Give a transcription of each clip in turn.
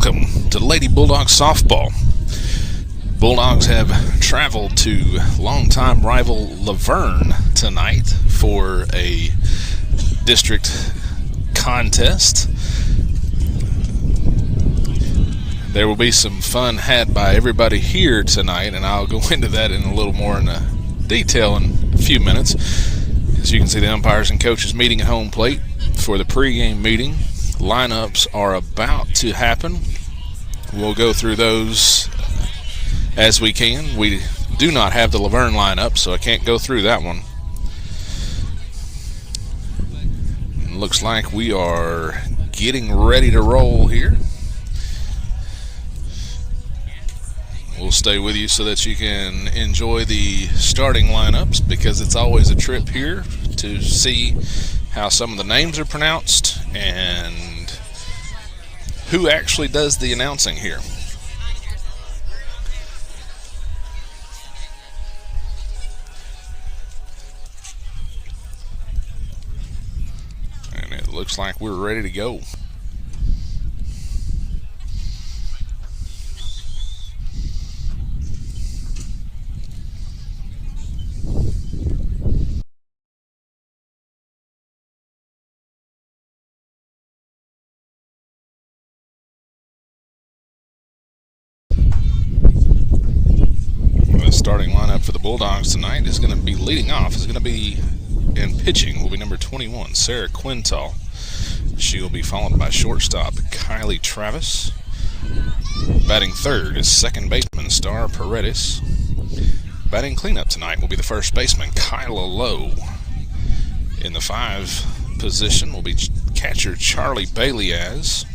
welcome to Lady Bulldogs softball. Bulldogs have traveled to longtime rival LaVergne tonight for a district contest. There will be some fun had by everybody here tonight, and I'll go into that in a little more detail in a few minutes. As you can see, the umpires and coaches meeting at home plate for the pregame meeting. Lineups are about to happen. We'll go through those as we can. We do not have the LaVergne lineup, so I can't go through that one. It looks like we are getting ready to roll here. We'll stay with you so that you can enjoy the starting lineups, because it's always a trip here to see how some of the names are pronounced and who actually does the announcing here. And it looks like we're ready to go. Starting lineup for the Bulldogs tonight is going to be leading off, is going to be in pitching will be number 21, Sarah Quintal. She will be followed by shortstop Kylie Travis. Batting third is second baseman Star Paredes. Batting cleanup tonight will be the first baseman Kyla Lowe. In the 5 position will be catcher Charlie Bailey-Az.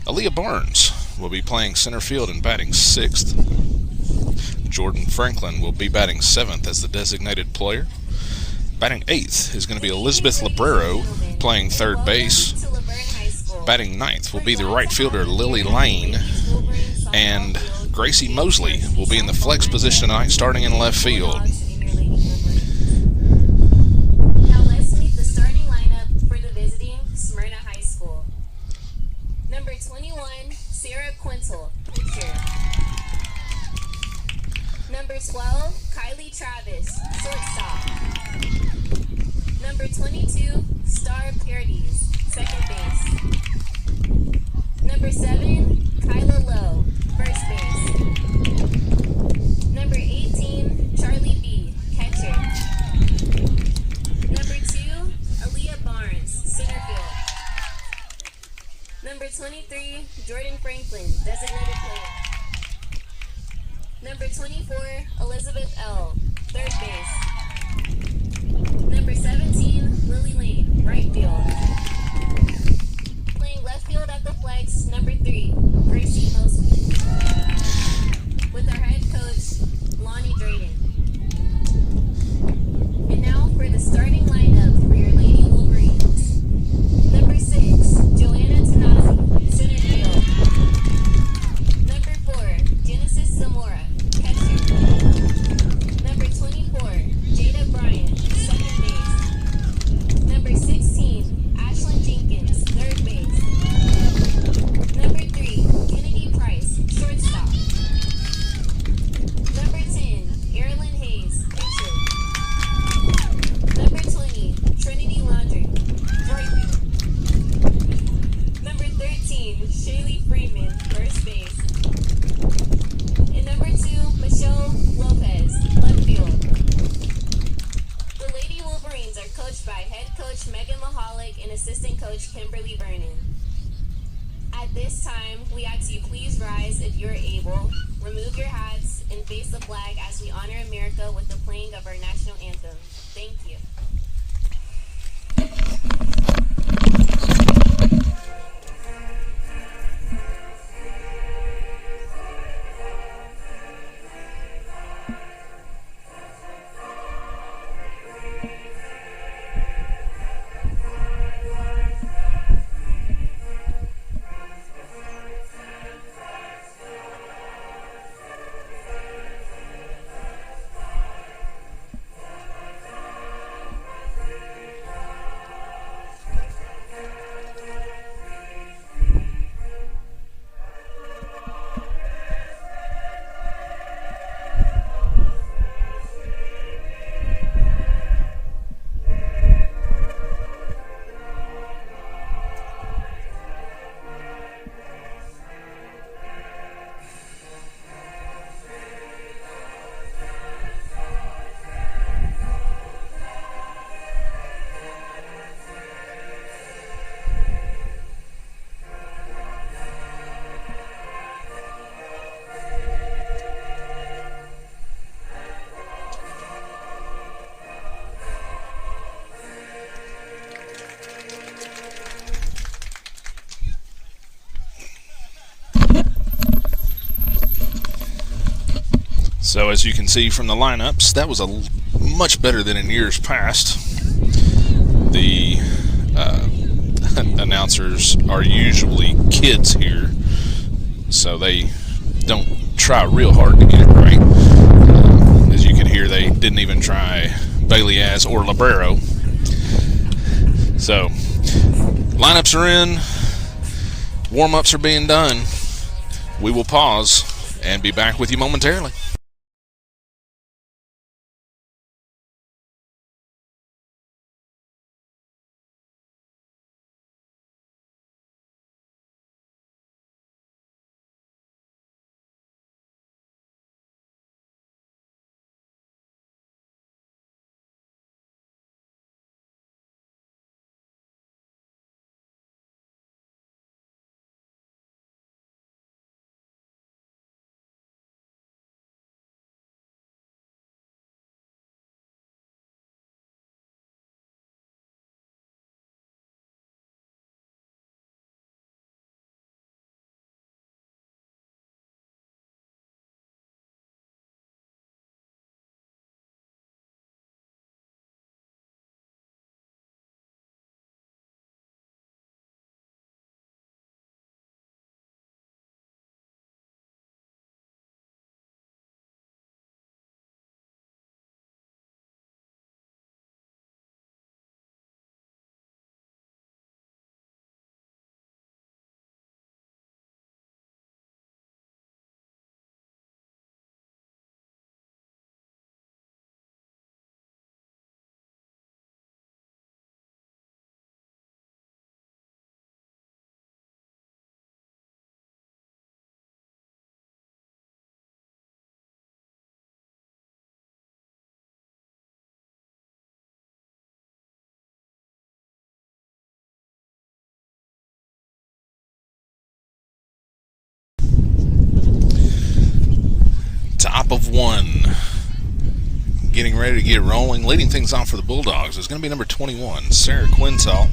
Aaliyah Barnes will be playing center field and batting 6th. Jordan Franklin will be batting 7th as the designated player. Batting 8th is going to be Elizabeth Librero playing third base. Batting 9th will be the right fielder Lily Lane. And Gracie Mosley will be in the flex position tonight, starting in left field. Now let's meet the starting lineup for the visiting Smyrna High School. Number 21, Sarah Quintal, pitcher. Number 12, Kylie Travis, shortstop. Number 22, Star Paredes, second base. Number 7, Kyla Lowe, first base. Number 18, Charlie B, catcher. Number 2, Aaliyah Barnes, center field. Number 23, Jordan Franklin, designated player. Number 24, Elizabeth L, third base. Number 17, Lily Lane, right field. Playing left field at the flex, number 3, Gracie Mosley. With our head coach, Lonnie Drayden. And now for the starting lineup for your Lady Wolverines. Number 6, Joanna Tanazi, center field. Number 4, Genesis Zamora, catcher. Number 24, Jada Bryant, second base. Number 16, Ashlyn Jenkins, third base. Number 3, Kennedy Price, shortstop. Number 10, Erilyn Hayes, pitcher. Number 20, Trinity Laundry, right field. Number 13, Shaylee Freeman, first base. And number 2, Michelle Lopez, left field. The Lady Wolverines are coached by head coach Megan Mahalik and assistant coach Kimberly Vernon. At this time, we ask you please rise if you're able, remove your hats, and face the flag as we honor America with the playing of our national anthem. Thank you. So as you can see from the lineups, that was much better than in years past. The announcers are usually kids here, so they don't try real hard to get it right. As you can hear, they didn't even try Bailey-Az or Librero. So lineups are in, warm-ups are being done. We will pause and be back with you momentarily. Top of one. Getting ready to get rolling. Leading things off for the Bulldogs is going to be number 21, Sarah Quintal,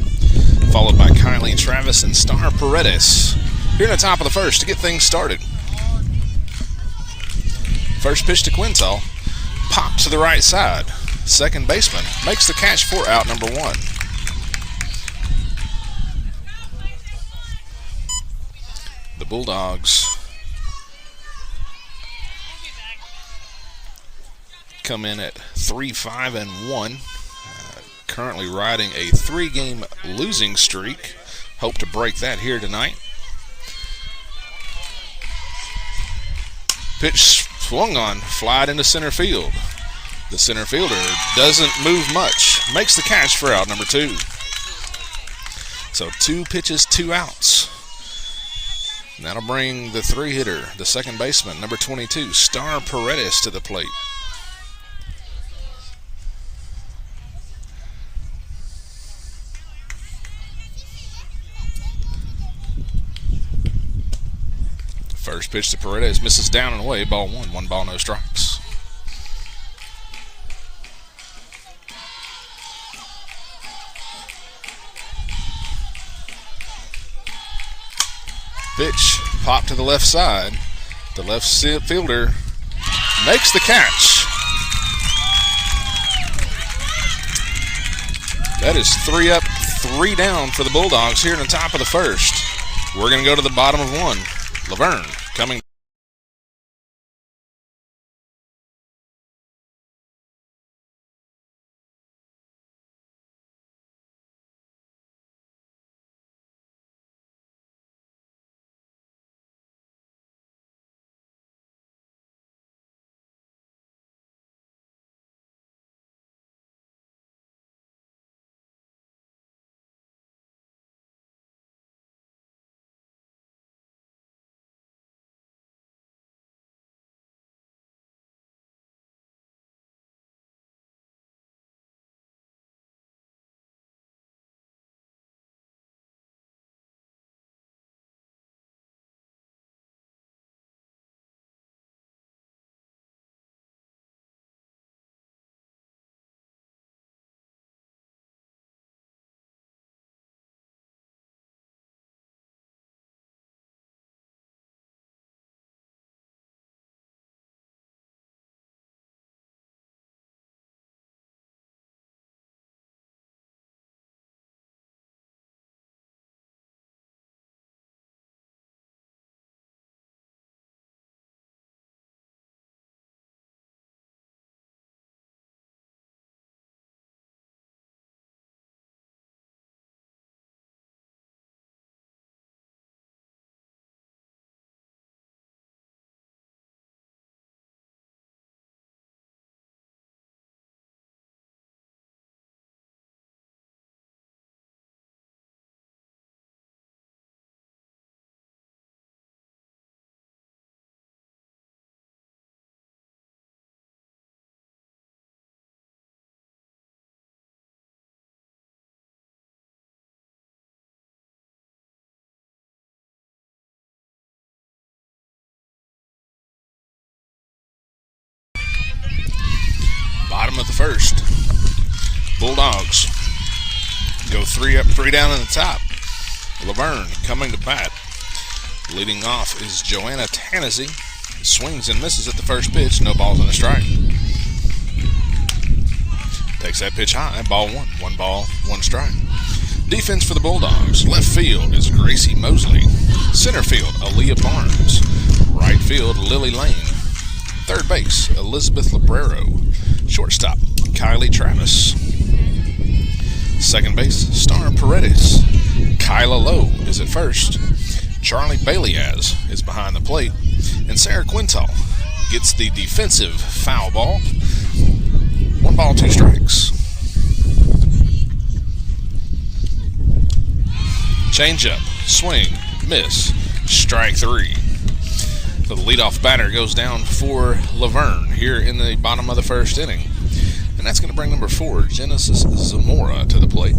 followed by Kylie Travis and Star Paredes. Here in the top of the first to get things started. First pitch to Quintal. Pop to the right side. Second baseman makes the catch for out number one. The Bulldogs come in at 3-5-1, currently riding a 3-game losing streak. Hope to break that here tonight. Pitch swung on, flied into center field. The center fielder doesn't move much, makes the catch for out number two. So 2 pitches, 2 outs. And that'll bring the 3-hitter, the second baseman, number 22, Star Paredes, to the plate. First pitch to Paredes misses down and away. Ball one. 1 ball, no strikes. Pitch pop to the left side. The left fielder makes the catch. That is 3 up, 3 down for the Bulldogs here in the top of the first. We're going to go to the bottom of 1. LaVergne coming. first. Bulldogs go 3 up, 3 down in the top. LaVergne coming to bat. Leading off is Joanna Tannessee. Swings and misses at the first pitch. No balls and a strike. Takes that pitch high. Ball 1. 1 ball, 1 strike. Defense for the Bulldogs. Left field is Gracie Mosley. Center field, Aaliyah Barnes. Right field, Lily Lane. Third base, Elizabeth Librero. Shortstop, Kylie Travis. Second base, Star Paredes. Kyla Lowe is at first. Charlie Baileyaz is behind the plate. And Sarah Quintal gets the defensive foul ball. 1 ball, 2 strikes. Change up, swing, miss, strike 3. So the leadoff batter goes down for LaVergne here in the bottom of the first inning. And that's going to bring number 4, Genesis Zamora, to the plate.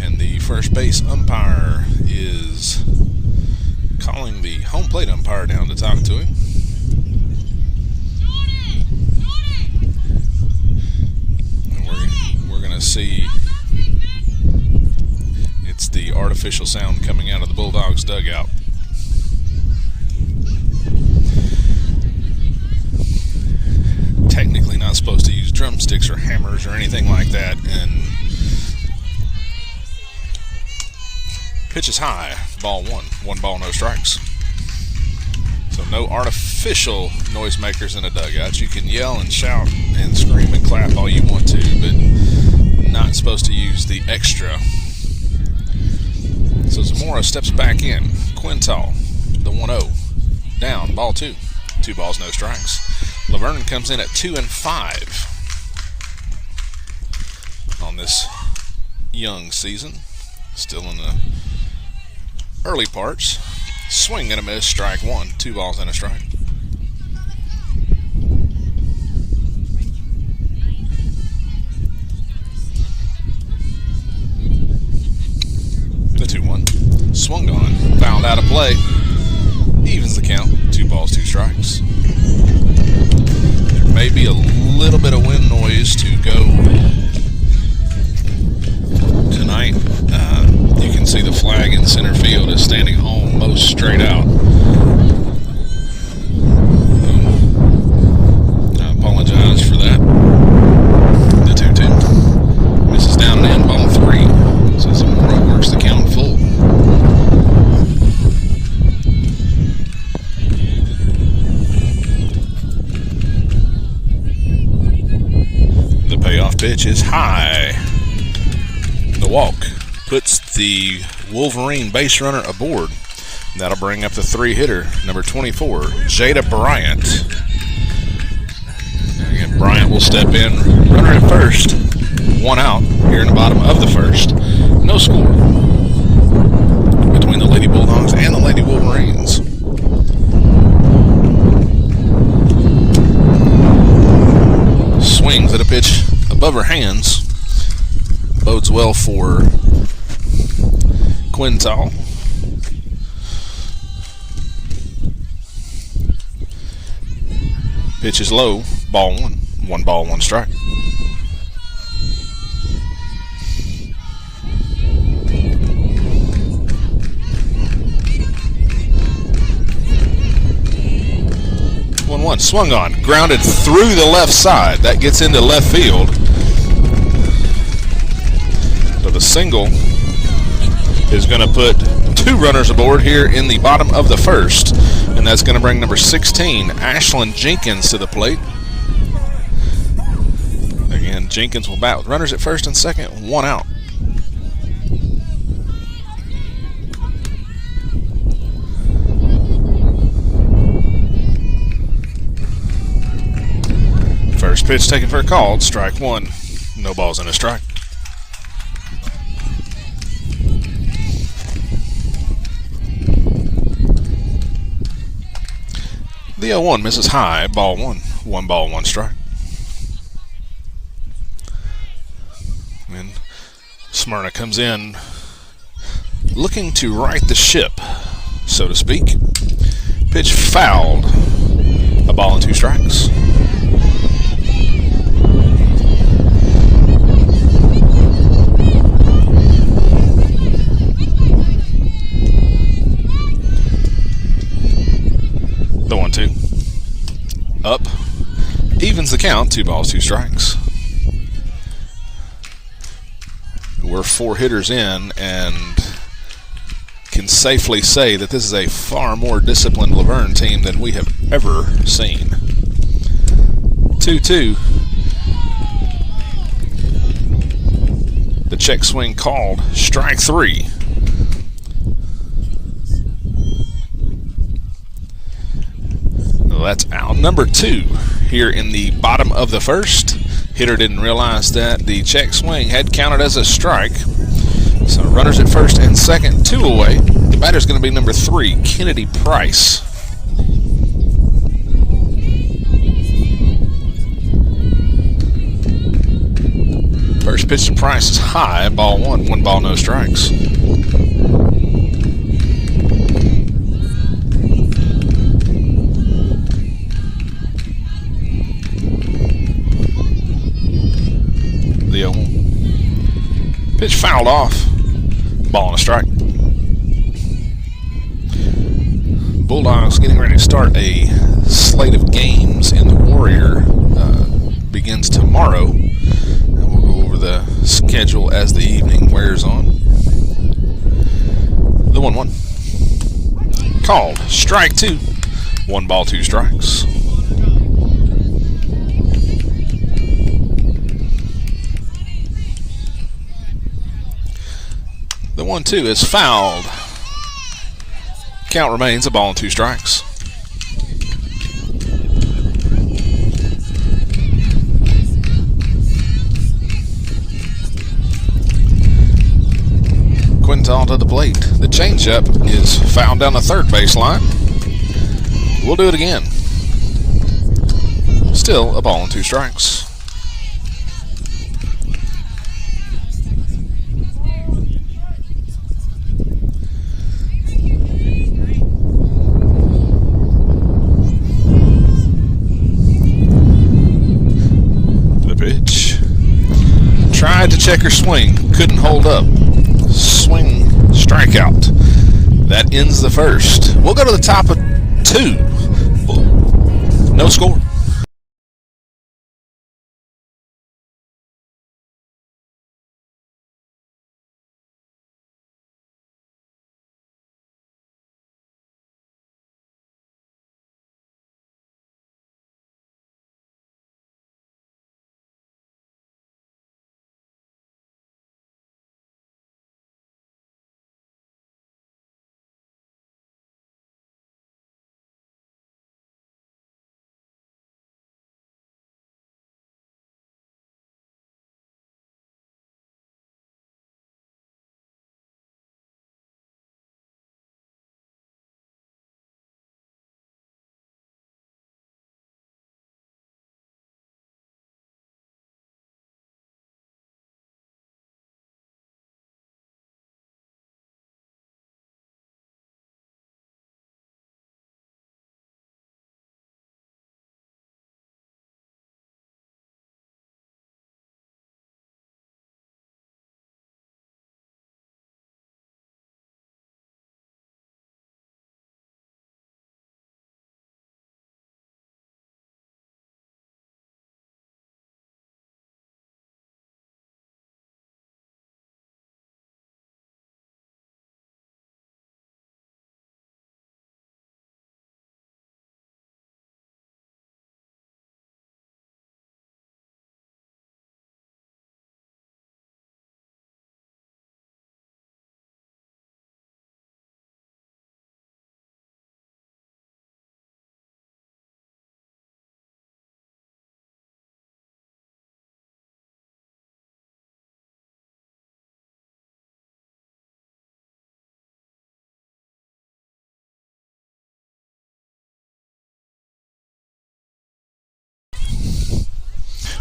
And the first base umpire is calling the home plate umpire down to talk to him. And we're going to see... It's the artificial sound coming out of the Bulldogs dugout. Technically not supposed to use drumsticks or hammers or anything like that. And pitch is high, ball 1. 1 ball, no strikes. So no artificial noisemakers in a dugout. You can yell and shout and scream and clap all you want to, but not supposed to use the extra. So Zamora steps back in. Quintal, the 1-0. Down, ball 2. 2 balls, no strikes. LaVergne comes in at 2 and 5 on this young season. Still in the early parts. Swing and a miss, strike 1. 2 balls and a strike. The 2-1. Swung on. Fouled out of play. Evens the count. 2 balls, 2 strikes. There may be a little bit of wind noise to go tonight. You can see the flag in center field is standing almost straight out. I apologize for that. The 2-2. Misses down and in, ball 3. So Zamora works the count full. The payoff pitch is high. The walk puts the Wolverine base runner aboard. That'll bring up the 3-hitter, number 24, Jada Bryant. Again, Bryant will step in, runner at first, 1 out here in the bottom of the first. No score between the Lady Bulldogs and the Lady Wolverines. Swings at a pitch above her hands. Bodes well for Quintal. Pitch is low, ball 1. 1 ball, 1 strike. One swung on, grounded through the left side. That gets into left field. So the single is going to put 2 runners aboard here in the bottom of the first, and that's going to bring number 16, Ashlyn Jenkins, to the plate. Again, Jenkins will bat with runners at first and second, 1 out. First pitch taken for a call, strike 1. No balls and a strike. The 0-1 misses high, ball 1. 1 ball, 1 strike. And Smyrna comes in looking to right the ship, so to speak. Pitch fouled A ball and 2 strikes. The 1-2. Up. Evens the count. 2 balls, 2 strikes. We're 4 hitters in and can safely say that this is a far more disciplined LaVergne team than we have ever seen. 2-2. The check swing called. Strike 3. Well, that's out number 2 here in the bottom of the first. Hitter didn't realize that the check swing had counted as a strike. So runners at first and second, 2 away. The batter's going to be number 3, Kennedy Price. First pitch to Price is high, ball 1, 1 ball, no strikes. The 0-1. Pitch fouled off. Ball and a strike. Bulldogs getting ready to start a slate of games in the Warrior. Begins tomorrow. And we'll go over the schedule as the evening wears on. The 1-1. Called. Strike 2. 1 ball, 2 strikes. The 1-2 is fouled. Count remains a ball and 2 strikes. Quintal to the plate. The changeup is fouled down the third baseline. We'll do it again. Still a ball and 2 strikes. Tried to check her swing, couldn't hold up. Swing, strikeout. That ends the first. We'll go to the top of 2. No score.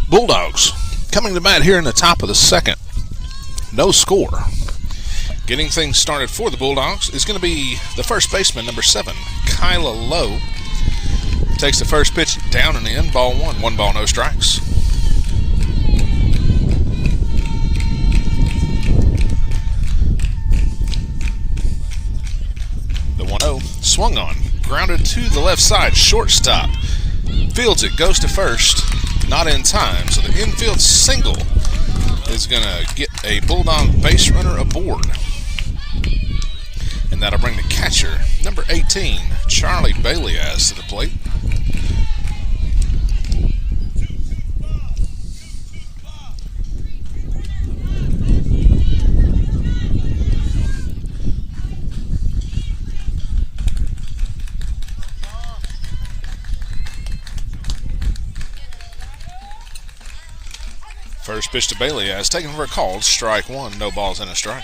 Bulldogs coming to bat here in the top of the second. No score. Getting things started for the Bulldogs is going to be the first baseman, number 7, Kyla Lowe. Takes the first pitch down and in. Ball one. 1 ball, no strikes. The 1-0 swung on. Grounded to the left side. Shortstop. Fields it. Goes to first. Not in time. So the infield single is going to get a Bulldog base runner aboard. And that'll bring the catcher, number 18, Charlie Bailey-As, to the plate. First pitch to Bailey-As, taken for a call, strike one, no balls and a strike.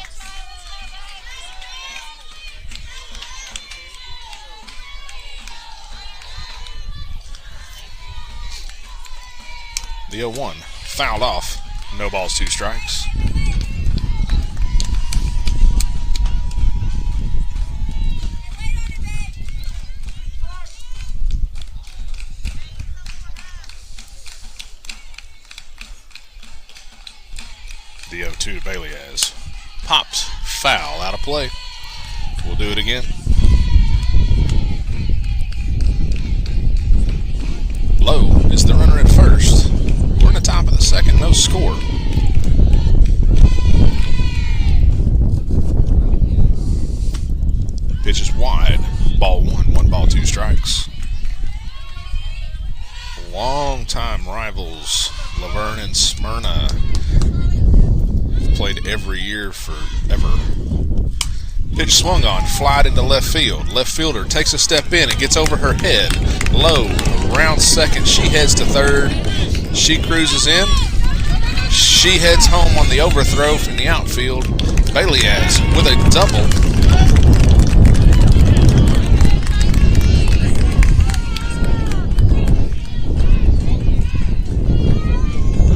The 0-1 fouled off, no balls, 2 strikes. The 0-2 to Bailey-As. Popped, foul, out of play. We'll do it again. Low is the runner at first. We're in the top of the second, no score. Pitch is wide. Ball one. 1 ball, 2 strikes. Long-time rivals, LaVergne and Smyrna. Played every year forever. Pitch swung on, flied into left field. Left fielder takes a step in and gets over her head. Low, around second. She heads to third. She cruises in. She heads home on the overthrow from the outfield. Bailey-As with a double.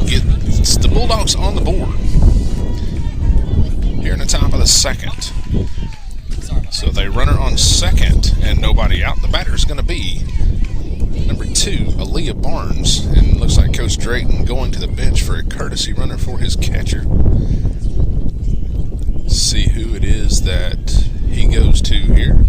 Gets the Bulldogs on the board here in the top of the second. So they run her on second and nobody out. The batter is going to be number 2, Aaliyah Barnes. And looks like Coach Drayton going to the bench for a courtesy runner for his catcher. See who it is that he goes to here.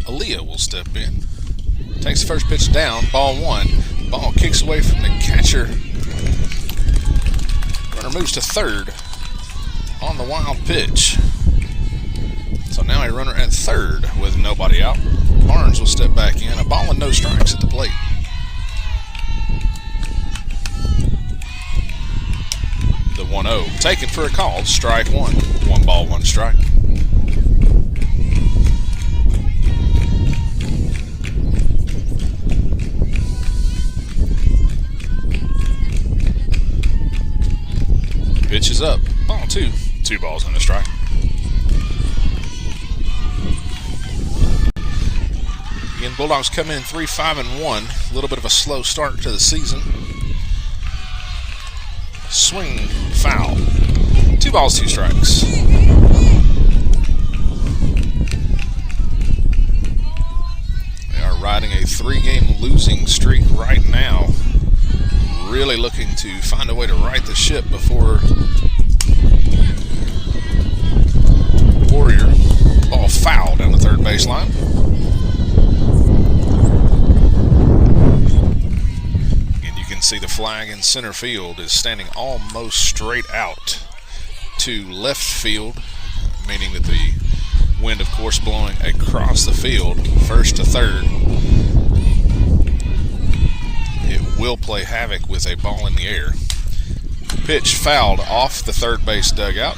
Aaliyah will step in. Takes the first pitch down, ball one. Ball kicks away from the catcher. Runner moves to third on the wild pitch. So now a runner at third with nobody out. Barnes will step back in. A ball and no strikes at the plate. The 1-0 taken for a call, strike one. 1 ball, 1 strike. Pitch is up. Ball 2. 2 balls and a strike. Again, Bulldogs come in 3-5-1. A little bit of a slow start to the season. Swing, foul. 2 balls, 2 strikes. They are riding a 3-game losing streak right now. Really looking to find a way to right the ship before Warrior. Ball foul down the third baseline. And you can see the flag in center field is standing almost straight out to left field, meaning that the wind, of course, blowing across the field, first to third. Will play havoc with a ball in the air. Pitch fouled off the third base dugout.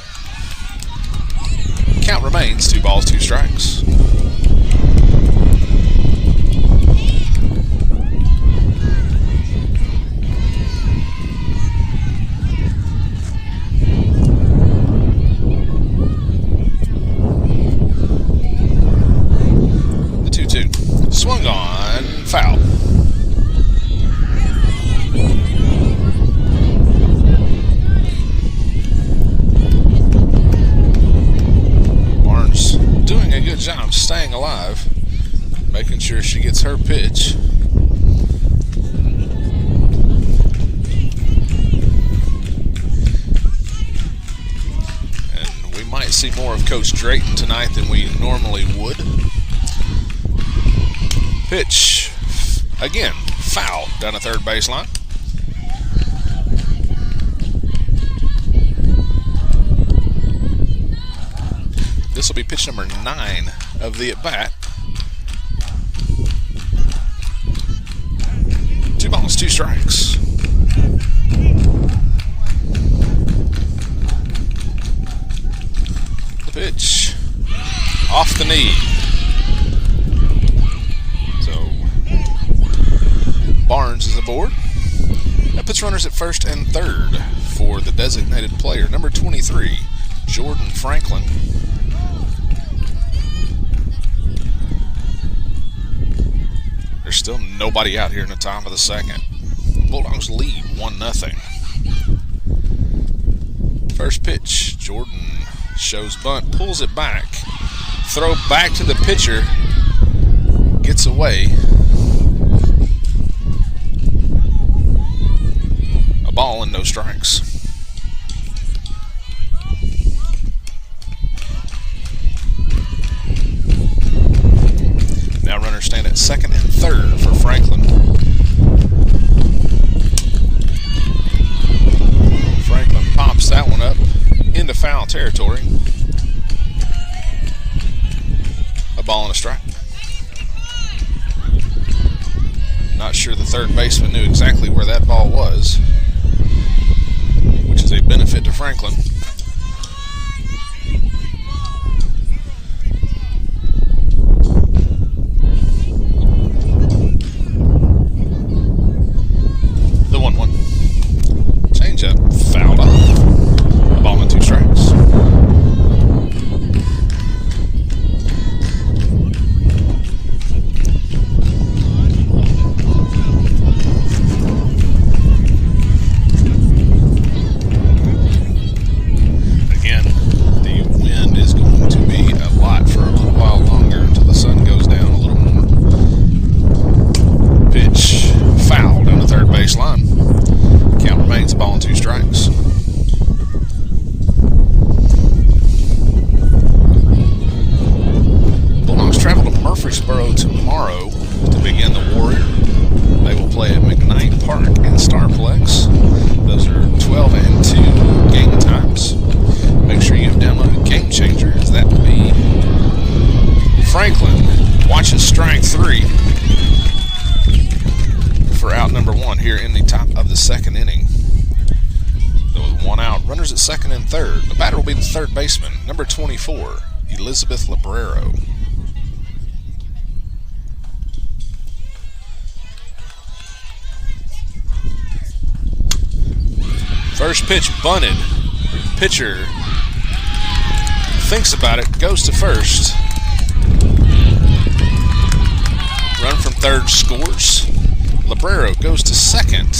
Count remains 2 balls, 2 strikes. pitcher, she gets her pitch. And we might see more of Coach Drayton tonight than we normally would. Pitch, again, foul down the third baseline. This will be pitch number 9 of the at-bat. 2 balls, 2 strikes. The pitch off the knee. So Barnes is aboard. That puts runners at first and third for the designated player, number 23, Jordan Franklin. There's still nobody out here in the top of the second. Bulldogs lead 1-0. First pitch, Jordan shows bunt, pulls it back. Throw back to the pitcher. Gets away. A ball and no strikes. Now runners stand at second and third for Franklin. Franklin pops that one up into foul territory. A ball and a strike. Not sure the third baseman knew exactly where that ball was, which is a benefit to Franklin. Fouled up. A ball and 2 strikes. Again, the wind is going to be a lot for a little while longer until the sun goes down a little more. Pitch foul down the third baseline. Count remains a ball and 2 strikes. Bulldogs travel to Murfreesboro tomorrow to begin the Warrior. They will play at McKnight Park and Starplex. Those are 12 and 2 game times. Make sure you've downloaded Game Changer, as that would be Franklin watches strike 3 for out number 1 here in the top of the second inning. There was 1 out. Runners at second and third. The batter will be the third baseman, number 24, Elizabeth Librero. First pitch bunted. Pitcher thinks about it, goes to first. Run from third scores. Librero goes to second.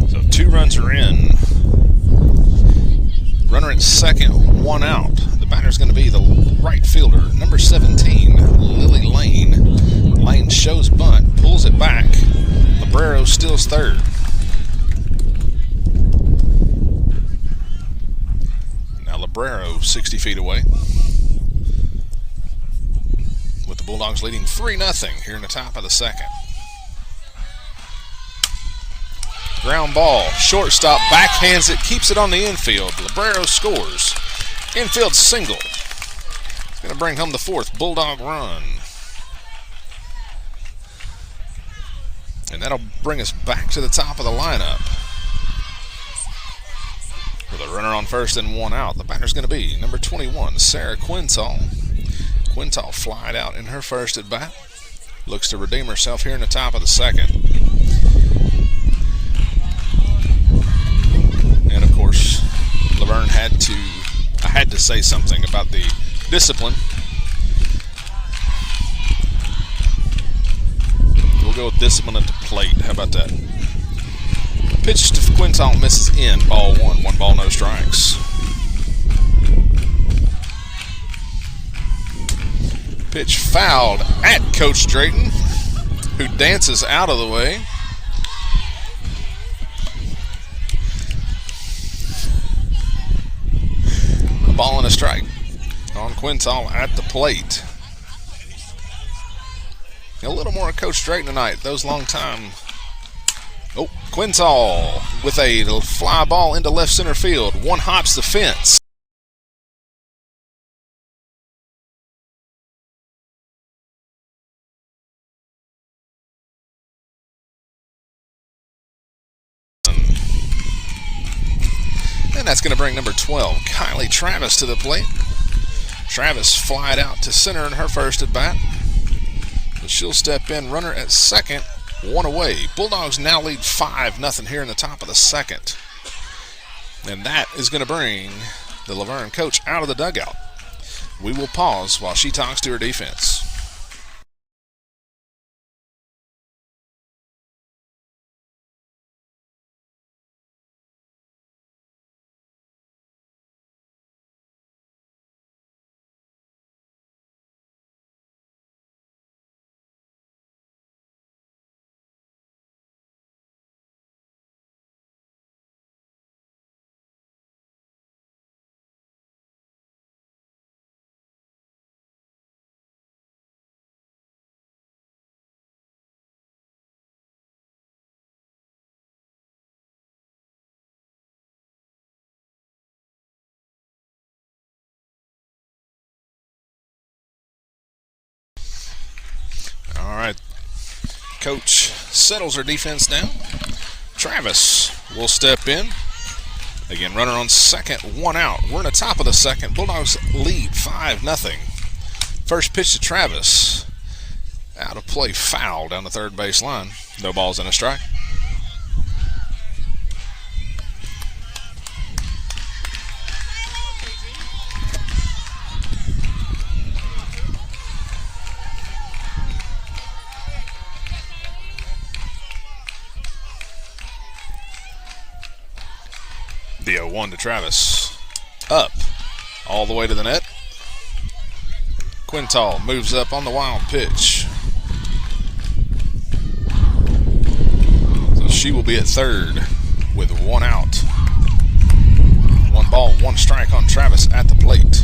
So 2 runs are in. Runner at second, 1 out. The batter's going to be the right fielder, number 17, Lily Lane. Lane shows bunt, pulls it back. Librero steals third. Now Librero 60 feet away, with the Bulldogs leading 3-0 here in the top of the second. Ground ball, shortstop backhands it, keeps it on the infield. Librero scores. Infield single. It's going to bring home the 4th Bulldog run. And that'll bring us back to the top of the lineup. With a runner on first and 1 out, the batter's going to be number 21, Sarah Quintal. Quintal flied out in her first at bat. Looks to redeem herself here in the top of the second. course, LaVergne I had to say something about the discipline. We'll go with discipline at the plate. How about that? Pitch to Quintal, misses in. Ball one. 1 ball, no strikes. Pitch fouled at Coach Drayton, who dances out of the way. A ball and a strike on Quintal at the plate. A little more of Coach Drayton tonight. Those long time. Oh, Quintal with a fly ball into left center field. One hops the fence. And that's going to bring number 12, Kylie Travis, to the plate. Travis flied out to center in her first at bat. But she'll step in, runner at second, 1 away. Bulldogs now lead 5-0 here in the top of the second. And that is going to bring the LaVergne coach out of the dugout. We will pause while she talks to her defense. All right, coach settles her defense down. Travis will step in. Again, runner on second, 1 out. We're in the top of the second. Bulldogs lead 5-0. First pitch to Travis. Out of play, foul down the third base line. No balls and a strike. The 0-1 to Travis. Up all the way to the net. Quintal moves up on the wild pitch. So she will be at third with 1 out. 1 ball, 1 strike on Travis at the plate.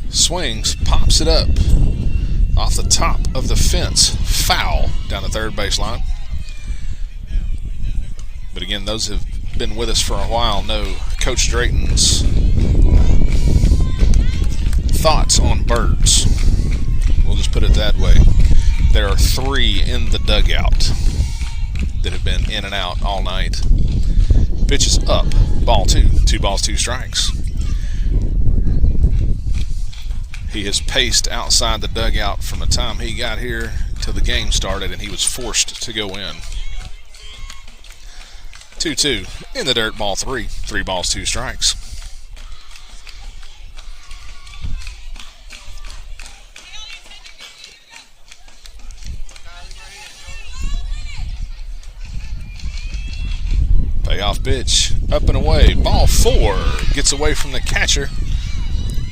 Swings, pops it up off the top of the fence. Foul down the third base line. But again, those have been with us for a while know Coach Drayton's thoughts on birds. We'll just put it that way. There are 3 in the dugout that have been in and out all night. Pitch is up. Ball 2. 2 balls, 2 strikes. He has paced outside the dugout from the time he got here till the game started, and he was forced to go in. 2-2 in the dirt, ball 3. 3 balls, 2 strikes. Payoff pitch, up and away. Ball 4 gets away from the catcher.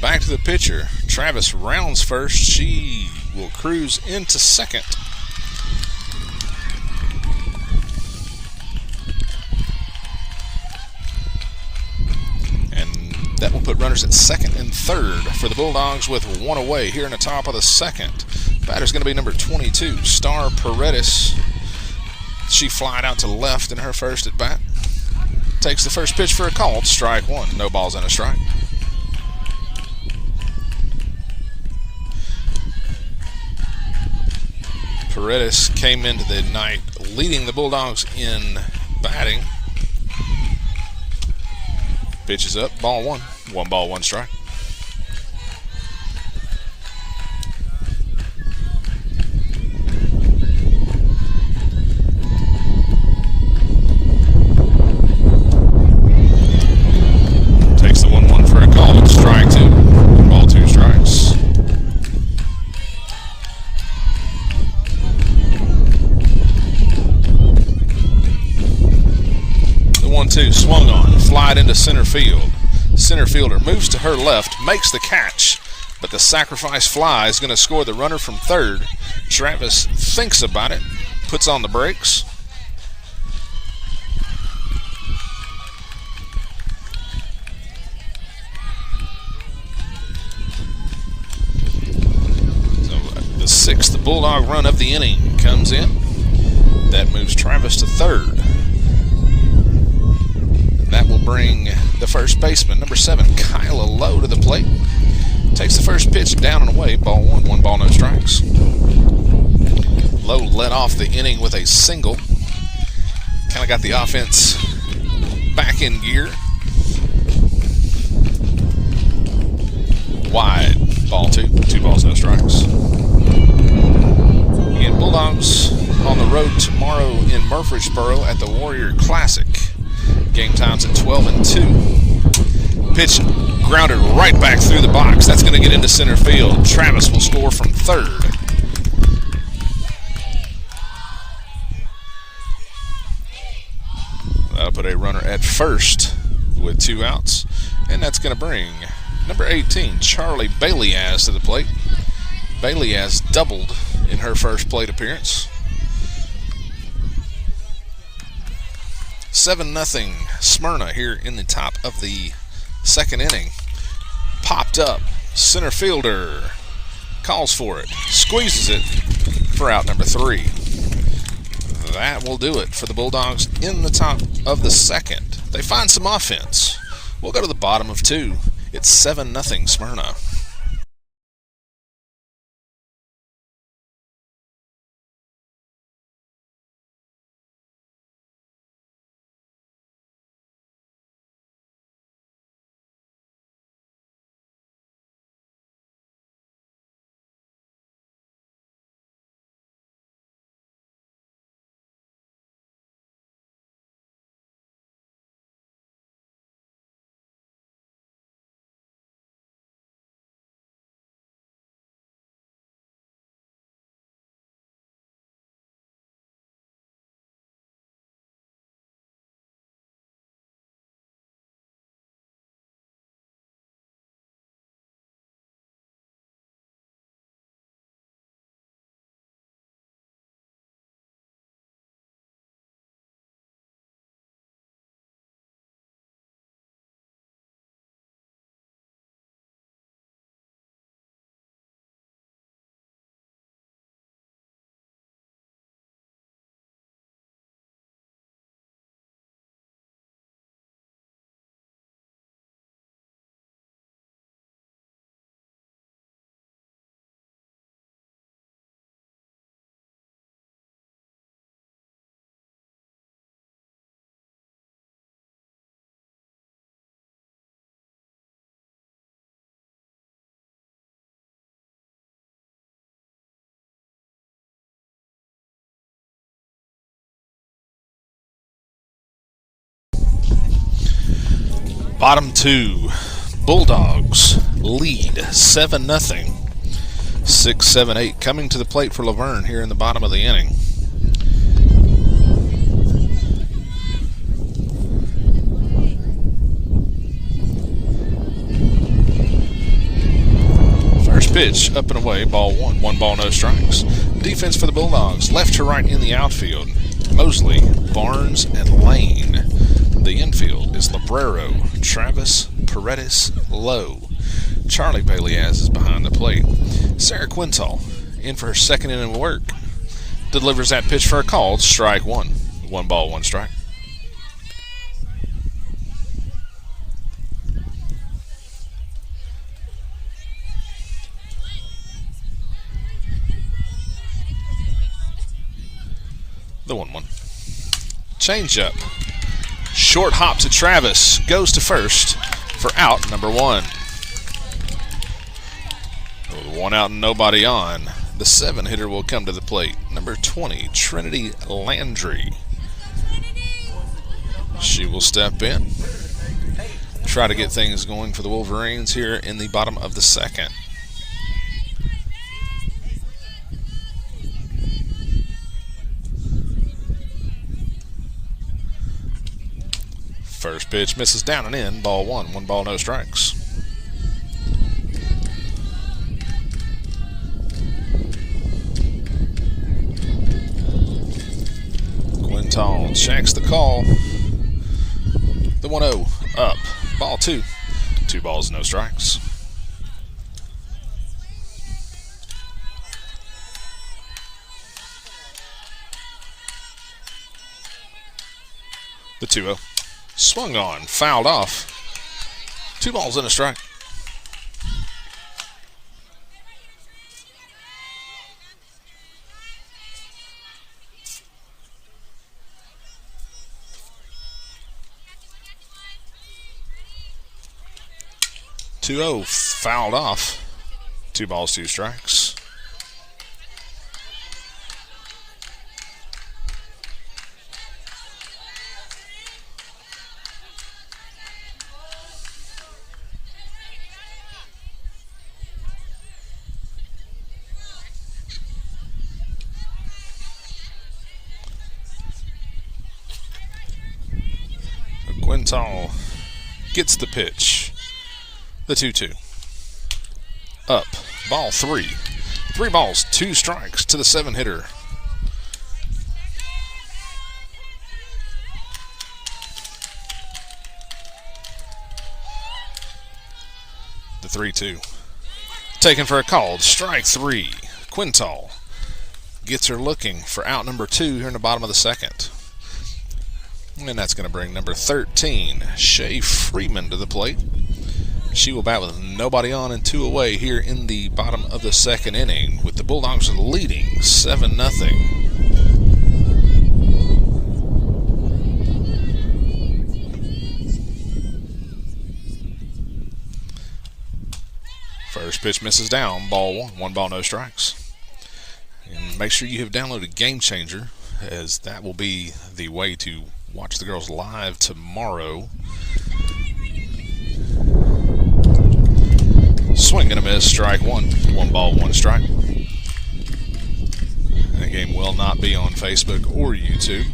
Back to the pitcher. Travis rounds first. She will cruise into second. And that will put runners at second and third for the Bulldogs with 1 away here in the top of the second. Batter's going to be number 22, Star Paredes. She flied out to left in her first at bat. Takes the first pitch for a call. Strike 1. No balls and a strike. Paredes came into the night leading the Bulldogs in batting. Pitch is up, ball 1. 1 ball, 1 strike. fly it into center field. Center fielder moves to her left, makes the catch, but the sacrifice fly is going to score the runner from third. Travis thinks about it, puts on the brakes. So the sixth Bulldog run of the inning comes in. That moves Travis to third. And that will bring the first baseman, number 7, Kyla Lowe, to the plate. Takes the first pitch down and away, ball one. 1 ball, no strikes. Lowe led off the inning with a single. Kind of got the offense back in gear. Wide, ball 2. 2 balls, no strikes. And Bulldogs on the road tomorrow in Murfreesboro at the Warrior Classic. Game time's at 12 and 2. Pitch grounded right back through the box. That's going to get into center field. Travis will score from third. That'll put a runner at first with 2 outs. And that's going to bring number 18, Charlie Bailey-Az, to the plate. Bailey-Az doubled in her first plate appearance. 7-0 Smyrna here in the top of the second inning. Popped up. Center fielder calls for it. Squeezes it for out number 3. That will do it for the Bulldogs in the top of the second. They find some offense. We'll go to the bottom of 2. It's 7-0 Smyrna. Bottom 2, Bulldogs lead 7-0. 6, 7, 8 coming to the plate for LaVergne here in the bottom of the inning. First pitch up and away, ball 1. 1 ball, no strikes. Defense for the Bulldogs, left to right in the outfield. Mosley, Barnes, and Lane. The infield is Librero, Travis, Paredes, Lowe. Charlie Bailey-Az is behind the plate. Sarah Quintal in for her second inning of work. Delivers that pitch for a call. Strike 1. 1 ball, 1 strike. The 1-1. Change-up. Short hop to Travis. Goes to first for out number 1. With 1 out and nobody on, the 7-hitter will come to the plate. Number 20, Trinity Landry. She will step in. Try to get things going for the Wolverines here in the bottom of the second. First pitch misses down and in. Ball one. 1 ball, no strikes. Quintal checks the call. The 1-0 up. Ball 2. 2 balls, no strikes. The 2-0. Swung on, fouled off. 2 balls and a strike. Fouled off. 2 balls, 2 strikes. Quintal gets the pitch. The 2-2. Up. Ball 3. 3 balls, 2 strikes to the 7-hitter. The 3-2. Taken for a called strike 3. Quintal gets her looking for out number 2 here in the bottom of the second. And that's going to bring number 13, Shay Freeman, to the plate. She will bat with nobody on and 2 away here in the bottom of the second inning, with the Bulldogs leading 7-0. First pitch misses down, ball 1. 1 ball, no strikes. And make sure you have downloaded Game Changer, as that will be the way to watch the girls live tomorrow. Swing and a miss, strike 1. 1 ball, 1 strike. The game will not be on Facebook or YouTube.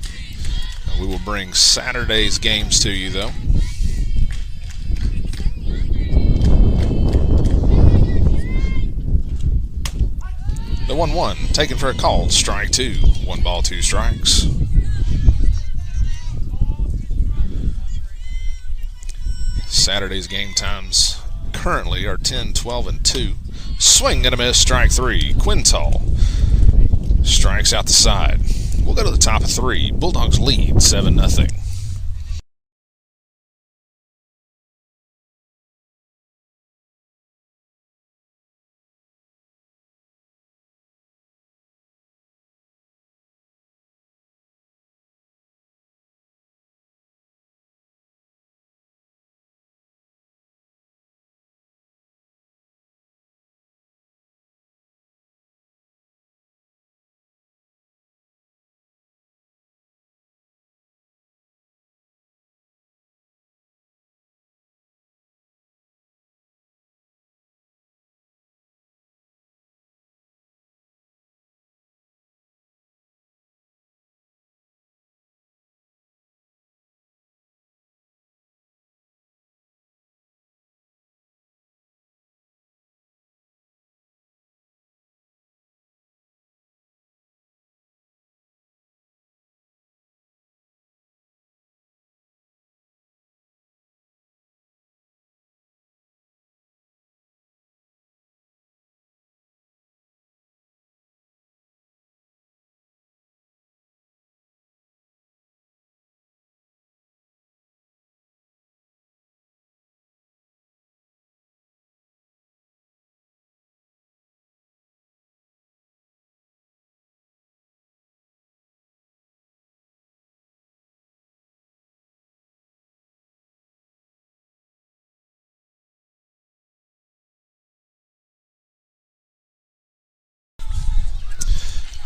We will bring Saturday's games to you, though. The 1-1, taken for a call, strike 2. 1 ball, 2 strikes. Saturday's game times currently are 10, 12, and 2. Swing and a miss, strike 3. Quintal strikes out the side. We'll go to the top of 3. Bulldogs lead 7-0.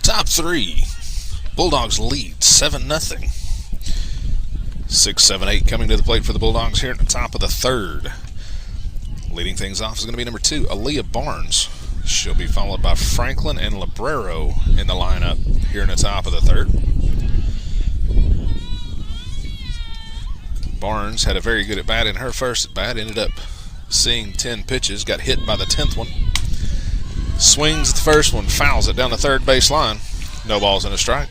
Top 3. Bulldogs lead 7-0. 6, 7, 8 coming to the plate for the Bulldogs here at the top of the third. Leading things off is going to be number 2, Aaliyah Barnes. She'll be followed by Franklin and Librero in the lineup here in the top of the third. Barnes had a very good at bat in her first at bat. Ended up seeing 10 pitches. Got hit by the 10th one. Swings at the first one. Fouls it down the third base line. No balls and a strike.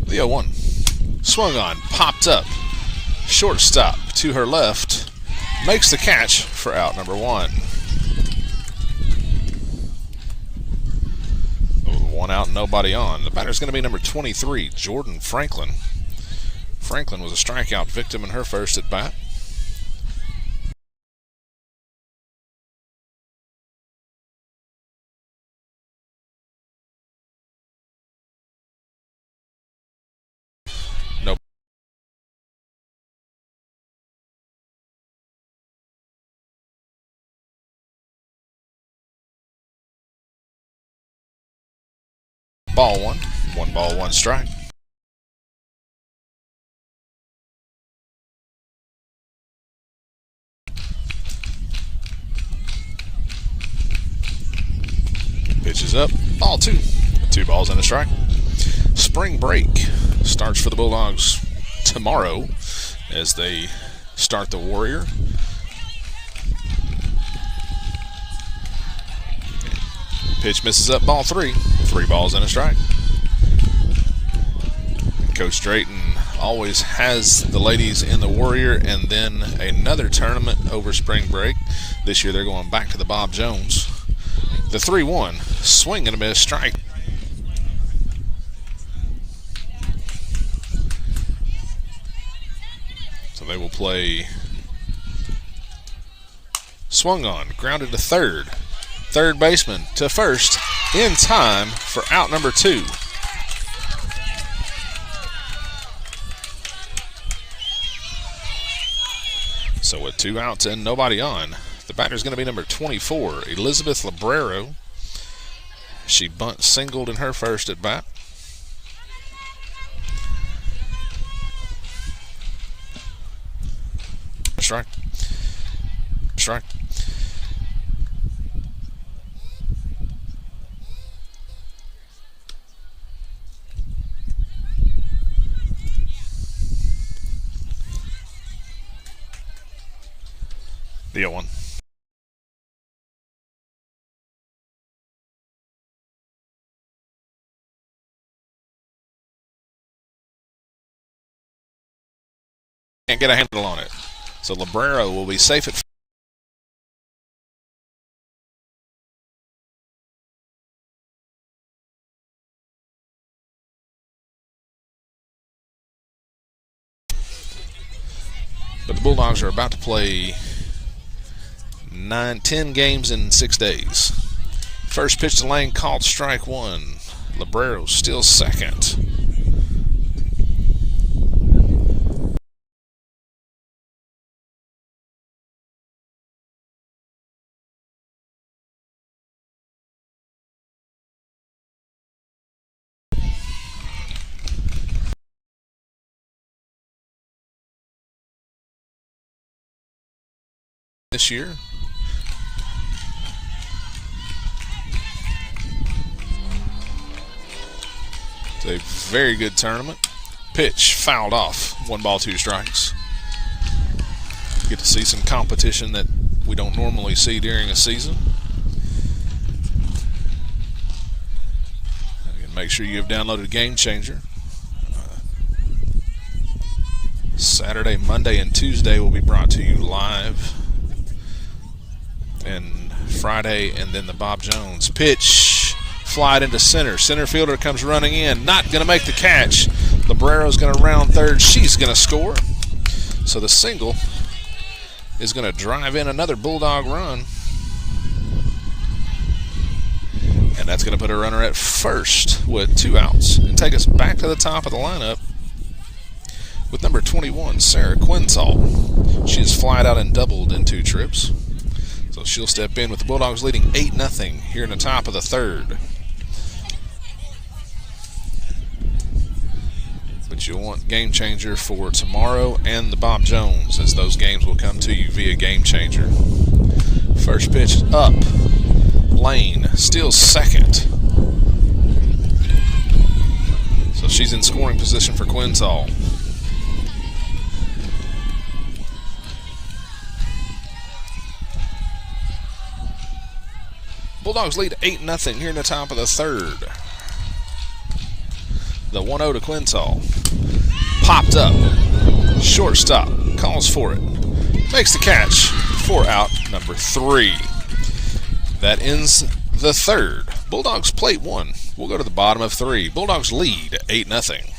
The 0-1. Swung on, popped up. Shortstop to her left. Makes the catch for out number 1. One out, nobody on. The batter's going to be number 23, Jordan Franklin. Franklin was a strikeout victim in her first at bat. No. Ball 1. 1 ball, 1 strike. Pitches up. Ball 2. 2 balls and a strike. Spring break starts for the Bulldogs tomorrow as they start the Warrior. Pitch misses up, ball 3. 3 balls and a strike. Coach Drayton always has the ladies in the Warrior and then another tournament over spring break. This year they're going back to the Bob Jones. The 3-1, swing and a miss, strike. So they will play swung on, grounded to third. Third baseman to first in time for out number 2. So with 2 outs and nobody on, the batter's going to be number 24, Elizabeth Librero. She bunt singled in her first at bat. Strike. Strike. The 0-1. Can't get a handle on it. So Librero will be safe at but the Bulldogs are about to play 10 games in 6 days. First pitch to lane called strike 1. Librero still second. This year. It's a very good tournament. Pitch fouled off. 1 ball, 2 strikes. Get to see some competition that we don't normally see during a season. Again, make sure you have downloaded Game Changer. Saturday, Monday, and Tuesday will be brought to you live. And Friday, and then the Bob Jones. Pitch, fly it into center. Center fielder comes running in, not going to make the catch. Librero's going to round third. She's going to score. So the single is going to drive in another Bulldog run. And that's going to put a runner at first with 2 outs and take us back to the top of the lineup with number 21, Sarah Quintal. She has flied out and doubled in 2 trips. So she'll step in with the Bulldogs leading 8-0 here in the top of the third. You'll want Game Changer for tomorrow and the Bob Jones, as those games will come to you via Game Changer. First pitch up. Lane steals second. So she's in scoring position for Quintal. Bulldogs lead 8-0 here in the top of the third. The 1-0 to Quintal. Popped up. Shortstop calls for it. Makes the catch for out number 3. That ends the third. Bulldogs plate 1. We'll go to the bottom of 3. Bulldogs lead 8-0.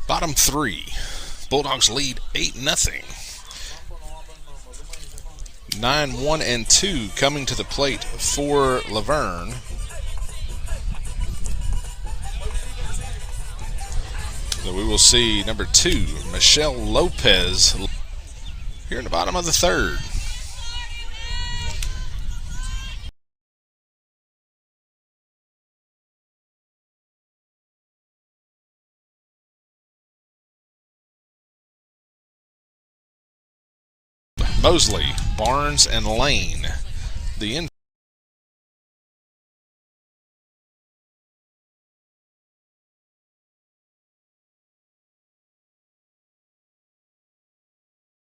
Bottom 3. Bulldogs lead 8-0. 9-1-2 coming to the plate for LaVergne. So we will see number 2, Michelle Lopez, here in the bottom of the third. Mosley, Barnes, and Lane. The in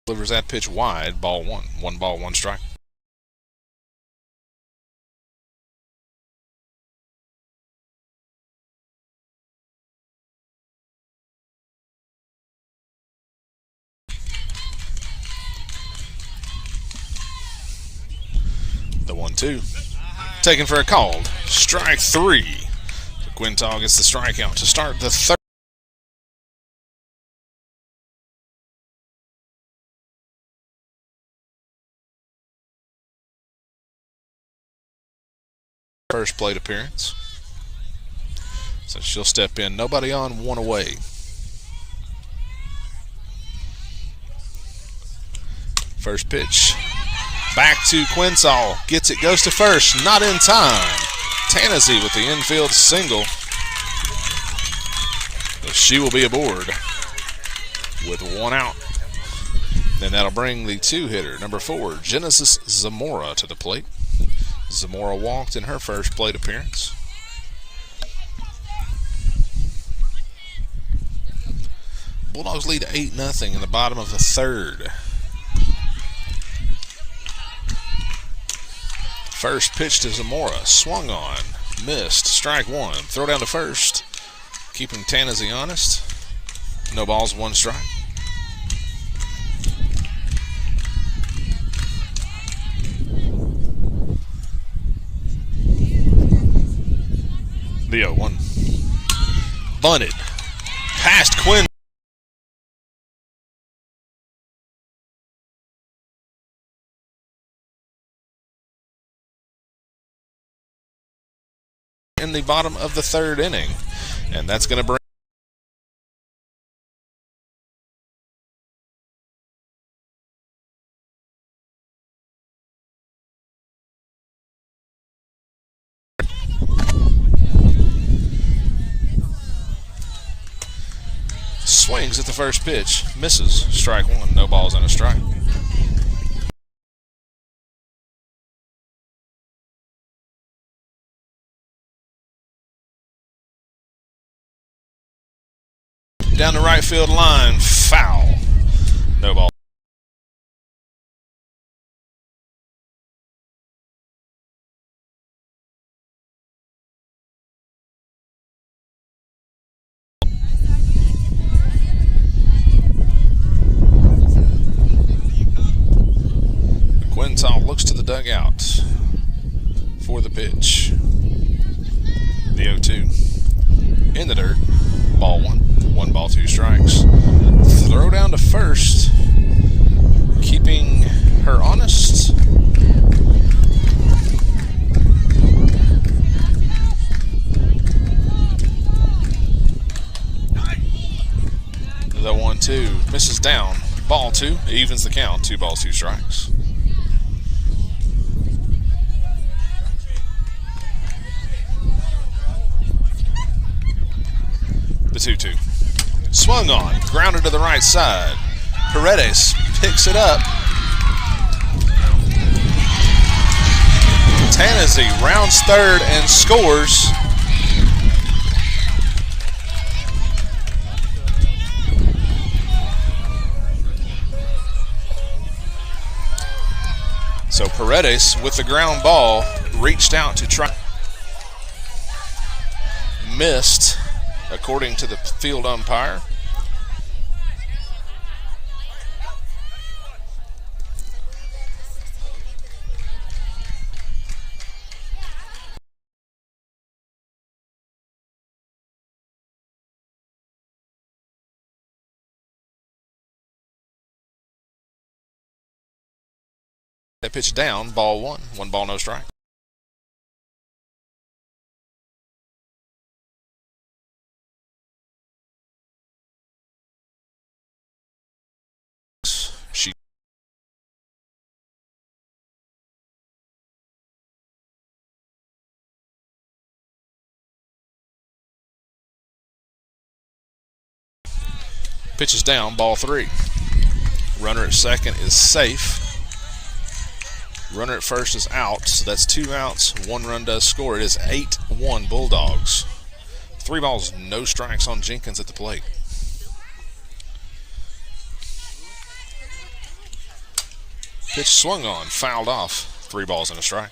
delivers that pitch wide, ball 1. 1 ball, 1 strike. The 1-2. Taken for a called. Strike 3. So Quintal gets the strikeout to start the third. First plate appearance. So she'll step in. Nobody on, 1 away. First pitch. Back to Quintal. Gets it, goes to first. Not in time. Tennessee with the infield single. So she will be aboard with 1 out. Then that'll bring the 2-hitter, number 4, Genesis Zamora, to the plate. Zamora walked in her first plate appearance. Bulldogs lead 8-0 in the bottom of the third. First pitch to Zamora, swung on, missed, strike 1. Throw down to first, keeping Tennessee honest. No balls, 1 strike. The 0-1. Bunted. Past Quinn. in the bottom of the third inning. And that's going to bring swings at the first pitch, misses, strike one, no balls and a strike. Down the right field line, foul, no ball. Quintal looks to the dugout for the pitch. The 0-2. In the dirt. Ball one. 1 ball, 2 strikes. Throw down to first. Keeping her honest. The 1-2. Misses down. Ball 2. Evens the count. 2 balls, 2 strikes. The 2-2. Swung on, grounded to the right side. Paredes picks it up. Tannezy rounds third and scores. So Paredes, with the ground ball, reached out to try. Missed, according to the field umpire. That pitch down, ball 1. 1 ball, no strike. She pitches down, ball 3. Runner at second is safe. Runner at first is out, so that's 2 outs. 1 run does score. It is 8-1 Bulldogs. 3 balls, no strikes on Jenkins at the plate. Pitch swung on, fouled off. 3 balls and a strike.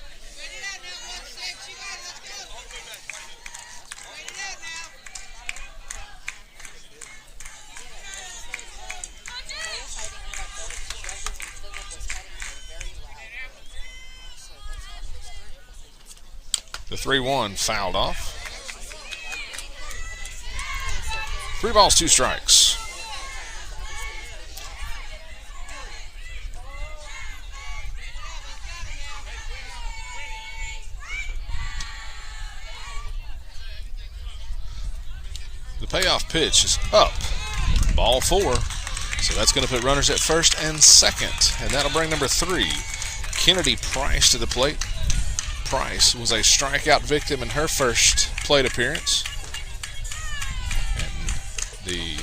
The 3-1 fouled off. 3 balls, 2 strikes. The payoff pitch is up. Ball 4. So that's going to put runners at first and second. And that'll bring number 3, Kennedy Price, to the plate. Price was a strikeout victim in her first plate appearance. And the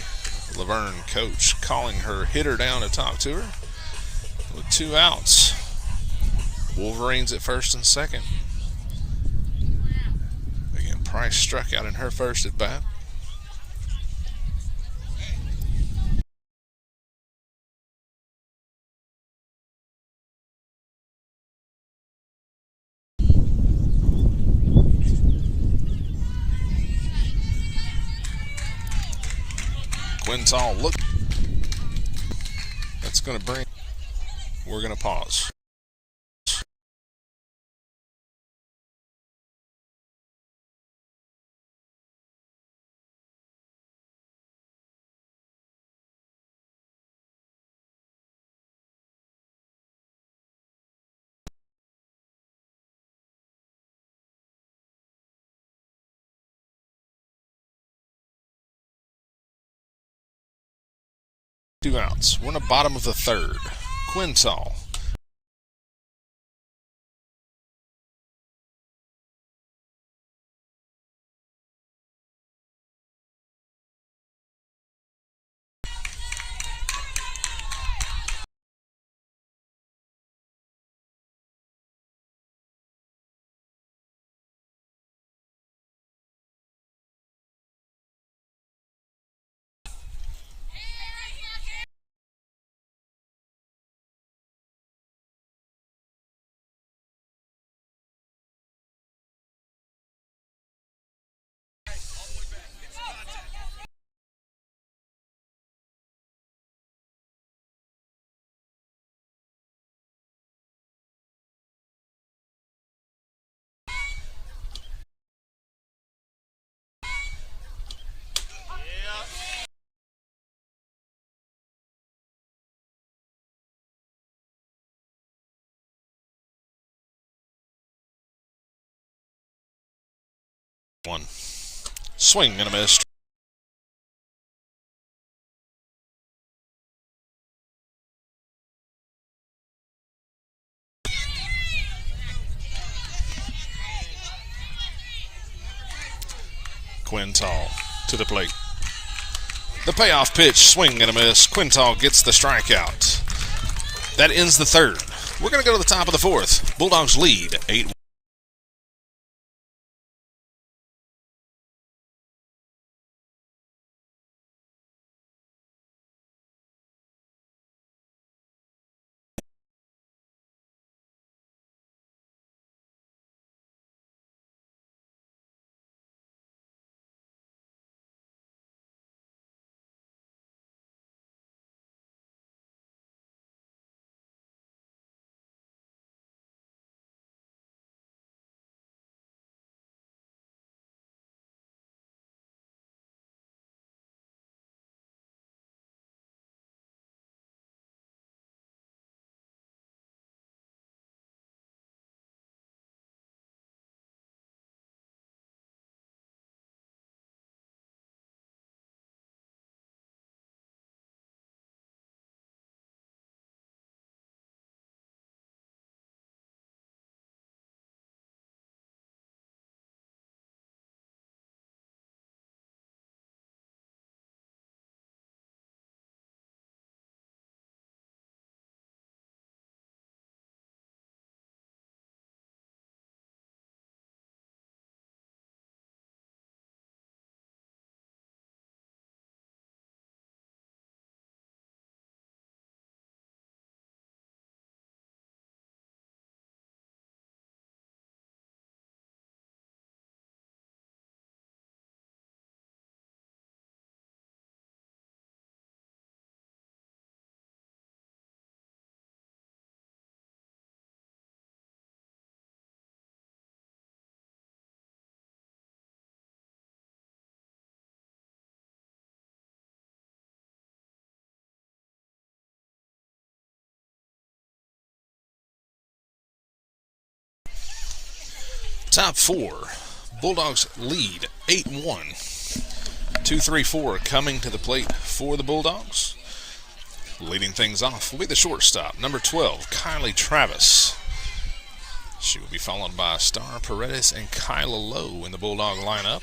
LaVergne coach calling her hitter down to talk to her. With 2 outs. Wolverines at first and second. Again, Price struck out in her first at bat. Quintal look. That's going to bring. We're going to pause. 2 outs. We're in the bottom of the third. Quintal. One. Swing and a miss. Quintal to the plate. The payoff pitch, swing and a miss. Quintal gets the strikeout. That ends the third. We're going to go to the top of the fourth. Bulldogs lead 8-1. Top four. Bulldogs lead 8-1. 2-3-4 coming to the plate for the Bulldogs. Leading things off will be the shortstop, number 12, Kylie Travis. She will be followed by Star Paredes and Kyla Lowe in the Bulldog lineup.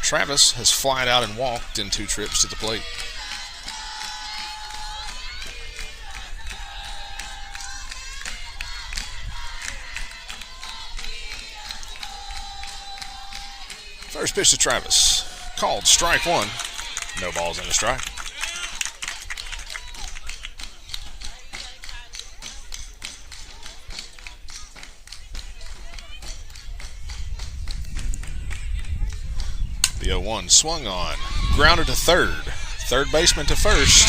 Travis has flied out and walked in 2 trips to the plate. First pitch to Travis. Called strike 1. No balls in a strike. The 0-1 swung on. Grounded to third. Third baseman to first.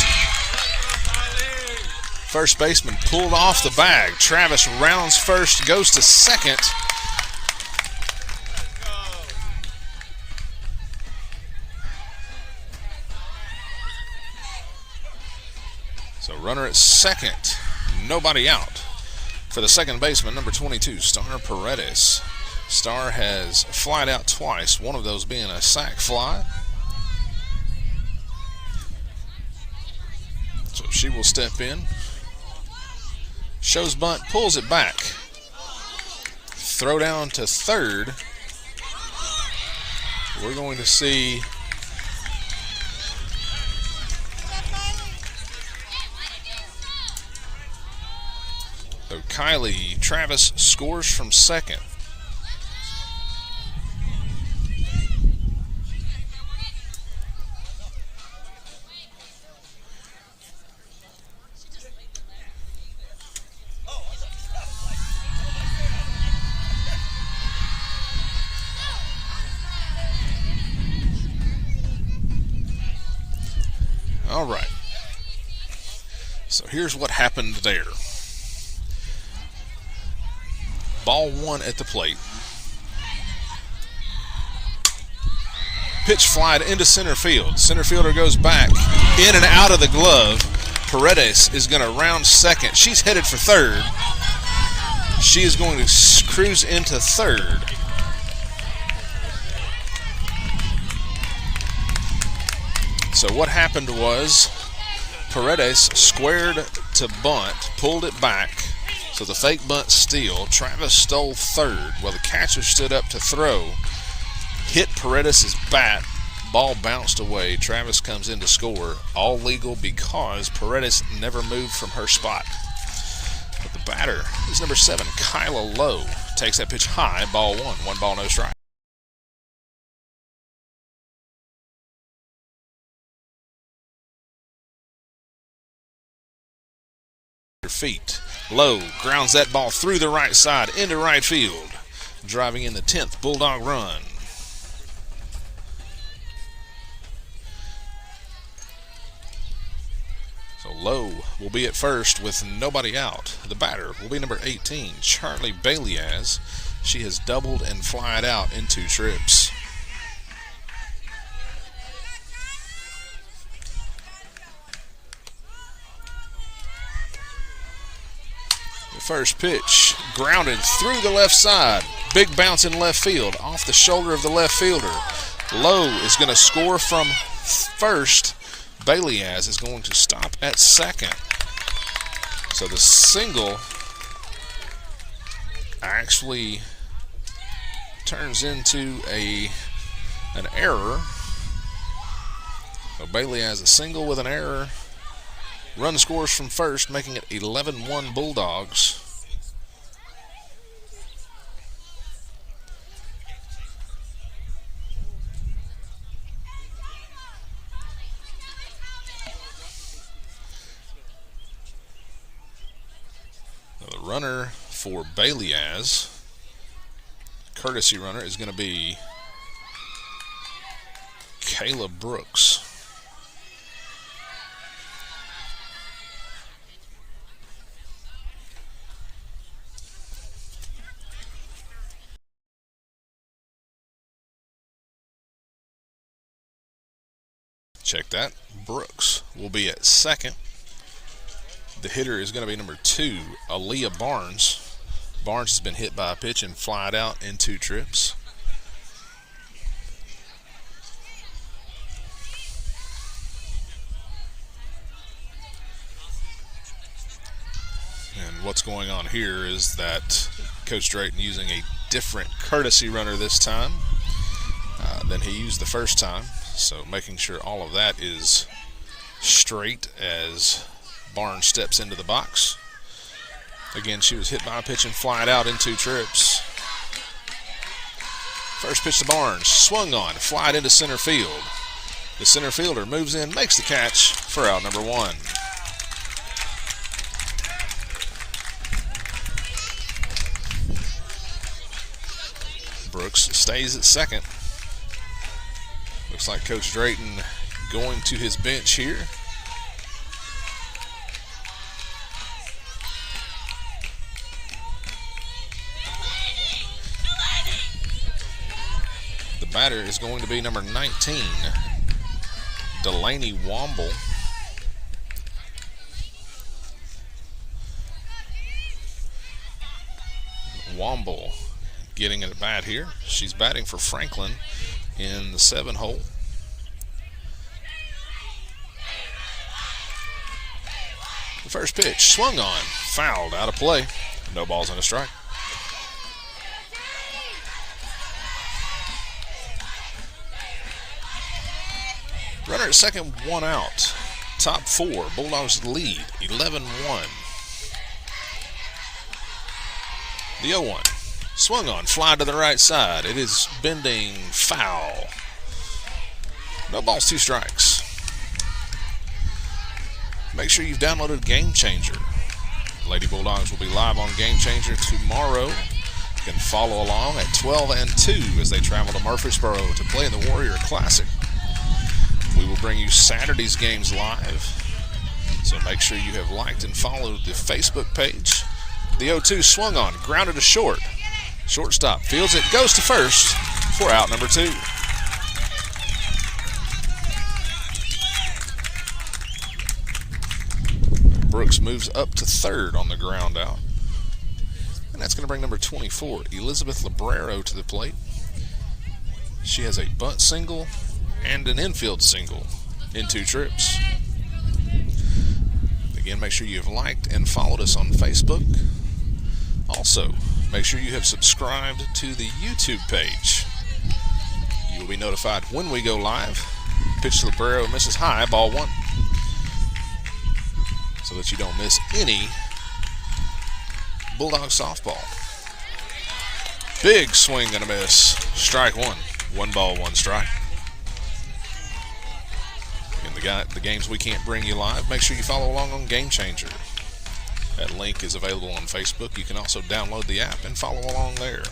First baseman pulled off the bag. Travis rounds first, goes to second. So runner at second, nobody out. For the second baseman, number 22, Star Paredes. Star has flied out twice, one of those being a sac fly. She will step in. Shows bunt, pulls it back. Throw down to third. We're going to see so Kylie Travis scores from second. All right. So here's what happened there. Ball one at the plate. Pitch flied into center field. Center fielder goes back, in and out of the glove. Paredes is going to round second. She's headed for third. She is going to cruise into third. So what happened was Paredes squared to bunt, pulled it back. So the fake bunt steal. Travis stole third while the catcher stood up to throw. Hit Paredes' bat. Ball bounced away. Travis comes in to score. All legal because Paredes never moved from her spot. But the batter is number 7, Kyla Lowe. Takes that pitch high, ball one. 1 ball, no strike. Feet. Lowe grounds that ball through the right side into right field, driving in the 10th Bulldog run. So Lowe will be at first with nobody out. The batter will be number 18, Charlie Baileyaz. She has doubled and flied out in 2 trips. First pitch grounded through the left side. Big bounce in left field off the shoulder of the left fielder. Lowe is going to score from first. Baileyaz is going to stop at second. So the single actually turns into an error. So Baileyaz a single with an error. Run scores from first, making it 11-1 Bulldogs. Now the runner for Baileyaz, courtesy runner, is going to be Kayla Brooks. Check that. Brooks will be at second. The hitter is going to be number 2, Aaliyah Barnes. Barnes has been hit by a pitch and flied out in 2 trips. And what's going on here is that Coach Drayton using a different courtesy runner this time than he used the first time. So making sure all of that is straight as Barnes steps into the box. Again, she was hit by a pitch and flied out in 2 trips. First pitch to Barnes, swung on, flied into center field. The center fielder moves in, makes the catch for out number 1. Brooks stays at second. Looks like Coach Drayton going to his bench here. The batter is going to be number 19, Delaney Womble. Womble getting at bat here. She's batting for Franklin in the 7 hole. The first pitch swung on, fouled, out of play. No balls and a strike. Runner at second, one out. Top four, Bulldogs lead 11-1. The 0-1. Swung on, fly to the right side. It is bending, foul. No balls, two strikes. Make sure you've downloaded Game Changer. Lady Bulldogs will be live on Game Changer tomorrow. You can follow along at 12 and 2 as they travel to Murfreesboro to play in the Warrior Classic. We will bring you Saturday's games live, so make sure you have liked and followed the Facebook page. The 0-2 swung on, grounded to short. Shortstop fields it, goes to first for out number 2. Brooks moves up to third on the ground out. And that's going to bring number 24, Elizabeth Librero, to the plate. She has a bunt single and an infield single in 2 trips. Again, make sure you have liked and followed us on Facebook. Also, make sure you have subscribed to the YouTube page. You will be notified when we go live. Pitch to Librero, misses high, ball 1. So that you don't miss any Bulldog softball. Big swing and a miss. Strike 1. 1 ball, 1 strike. And the games we can't bring you live, make sure you follow along on Game Changer. That link is available on Facebook. You can also download the app and follow along there.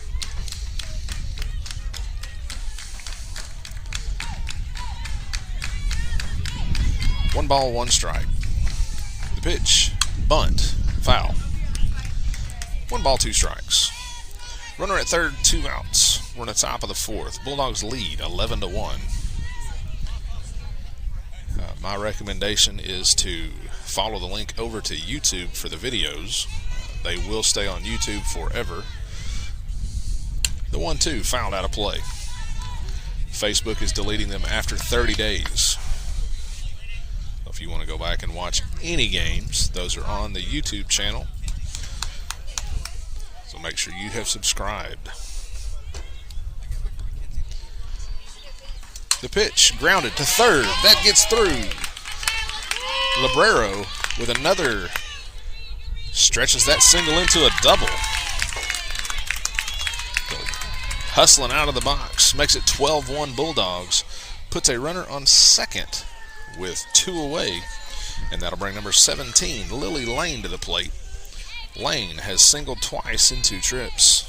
One ball, 1 strike. The pitch, bunt, foul. 1 ball, 2 strikes. Runner at third, 2 outs. We're in the top of the 4th. Bulldogs lead 11-1. My recommendation is to follow the link over to YouTube for the videos. They will stay on YouTube forever. The 1-2 fouled, out of play. Facebook is deleting them after 30 days. If you want to go back and watch any games, those are on the YouTube channel. So make sure you have subscribed. The pitch grounded to third. That gets through. Librero with another, stretches that single into a double. Hustling out of the box, makes it 12-1 Bulldogs. Puts a runner on second with 2 away, and that'll bring number 17, Lily Lane, to the plate. Lane has singled twice in 2 trips.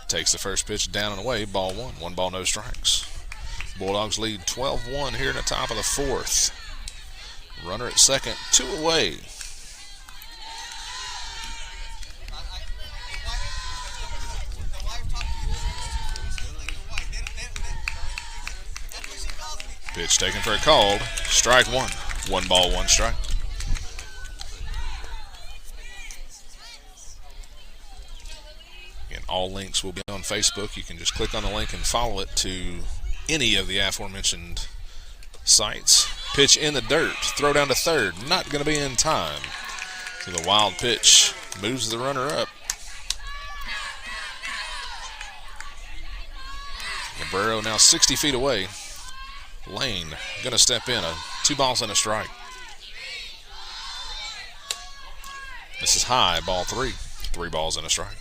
Takes the first pitch down and away, ball 1. 1 ball, no strikes. Bulldogs lead 12-1 here in the top of the 4th. Runner at second, 2 away. Pitch taken for a called. Strike 1. 1 ball, 1 strike. Again, all links will be on Facebook. You can just click on the link and follow it to any of the aforementioned sites. Pitch in the dirt. Throw down to third. Not going to be in time. So the wild pitch moves the runner up. Librero now 60 feet away. Lane going to step in. 2 balls and a strike. This is high, ball 3. 3 balls and a strike.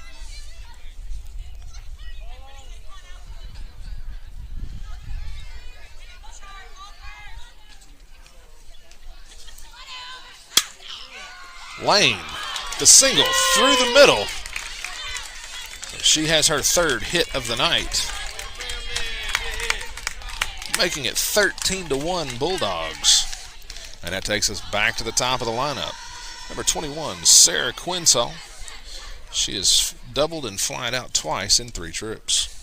Lane, the single through the middle. She has her 3rd hit of the night, making it 13-1 Bulldogs. And that takes us back to the top of the lineup. Number 21, Sarah Quintal. She has doubled and flied out twice in 3 trips.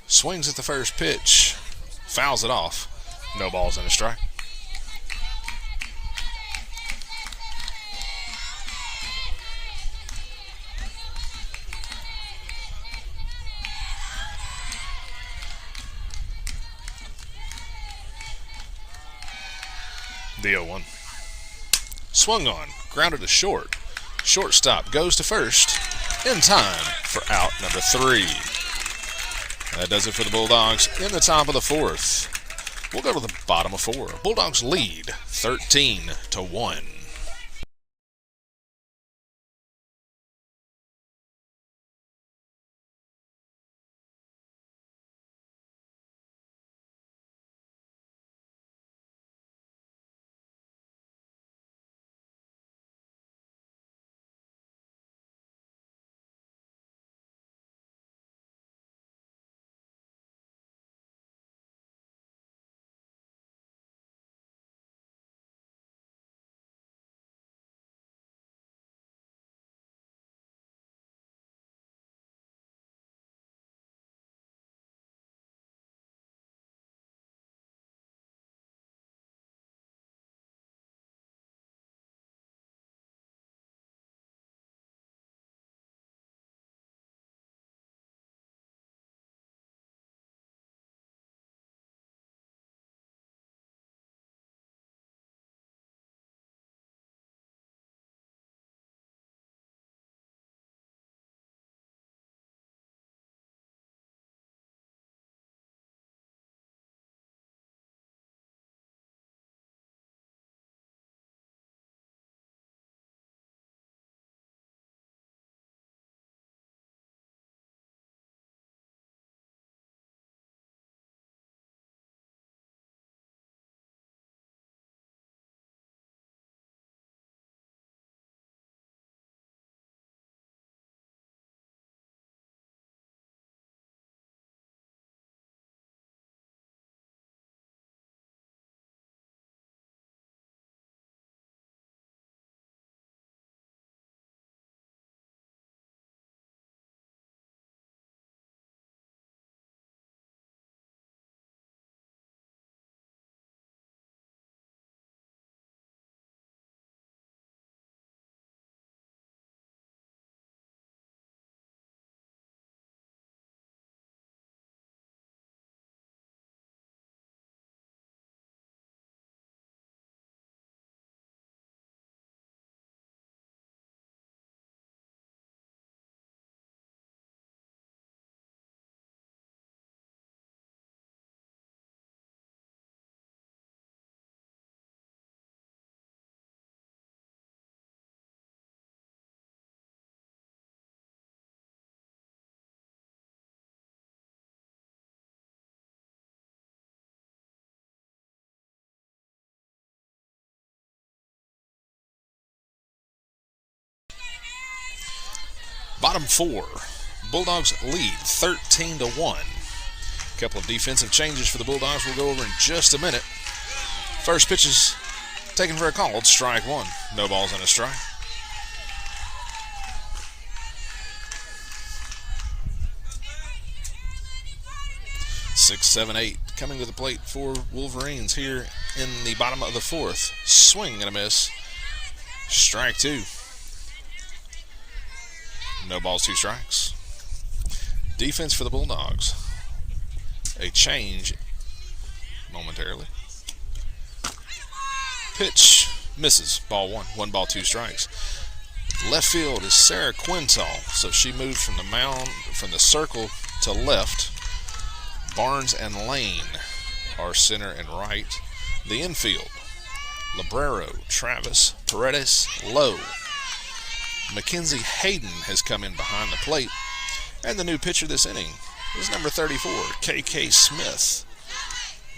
Swings at the first pitch, fouls it off. No balls and a strike. The 0-1. Swung on, grounded to short. Shortstop goes to first in time for out number 3. That does it for the Bulldogs in the top of the 4th. We'll go to the bottom of 4. Bulldogs lead 13-1. Bottom 4. Bulldogs lead 13-1. A couple of defensive changes for the Bulldogs we'll go over in just a minute. First pitch is taken for a call. It's strike 1. No balls and a strike. Six, 7, 8 coming to the plate for Wolverines here in the bottom of the 4th. Swing and a miss. Strike 2. No balls, 2 strikes. Defense for the Bulldogs. A change momentarily. Pitch misses. Ball 1. 1 ball, 2 strikes. Left field is Sarah Quintal. So she moved from the mound, from the circle to left. Barnes and Lane are center and right. The infield, Librero, Travis, Paredes, Lowe. Mackenzie Hayden has come in behind the plate. And the new pitcher this inning is number 34, KK Smith.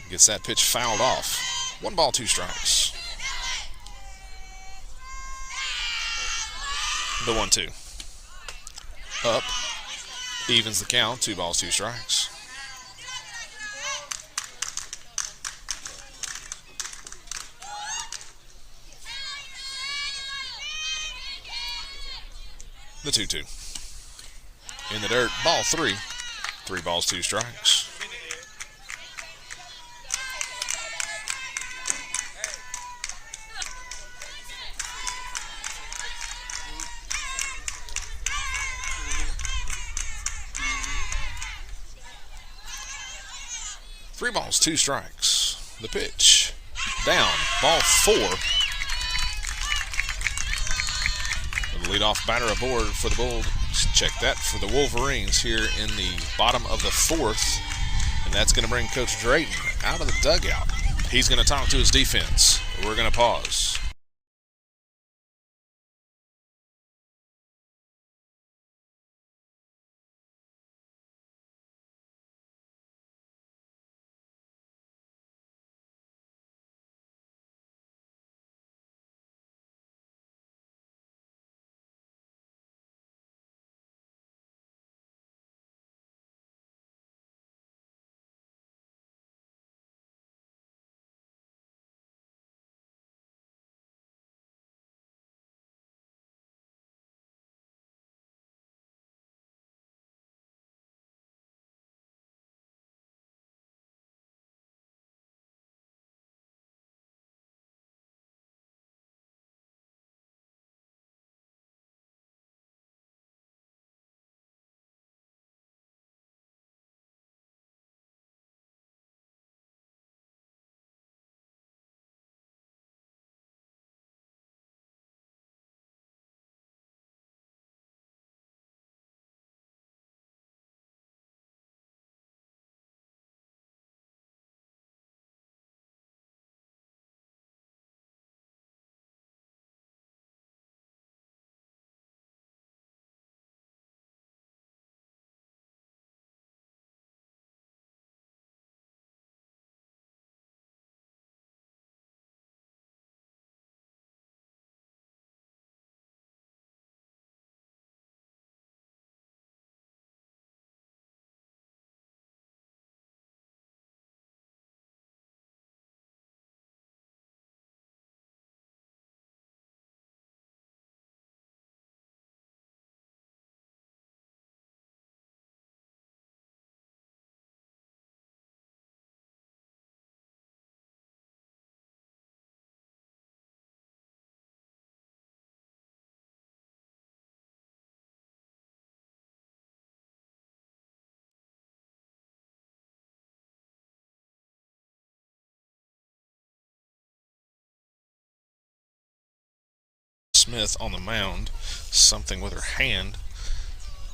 Gets that pitch fouled off. 1 ball, 2 strikes. The 1-2. Up. Evens the count. 2 balls, 2 strikes. The 2-2. In the dirt, ball 3. 3 balls, 2 strikes. Three balls, 2 strikes. The pitch. down. Ball 4. The leadoff batter aboard for the Bulls. Check that for the Wolverines here in the bottom of the 4th. And that's going to bring Coach Drayton out of the dugout. He's going to talk to his defense. We're going to pause. Smith on the mound, something with her hand.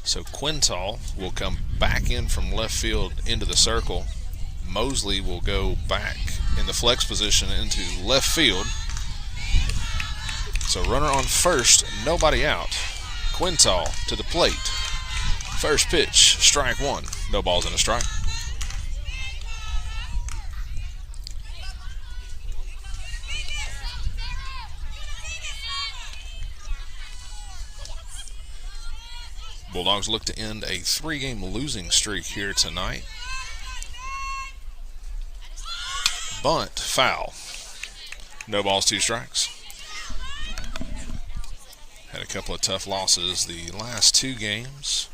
So Quintal will come back in from left field into the circle. Mosley will go back in the flex position into left field. So runner on first, nobody out. Quintal to the plate. First pitch, strike 1. No balls and a strike. Bulldogs look to end a 3-game losing streak here tonight. Bunt, foul. No balls, 2 strikes. Had a couple of tough losses the last 2 games.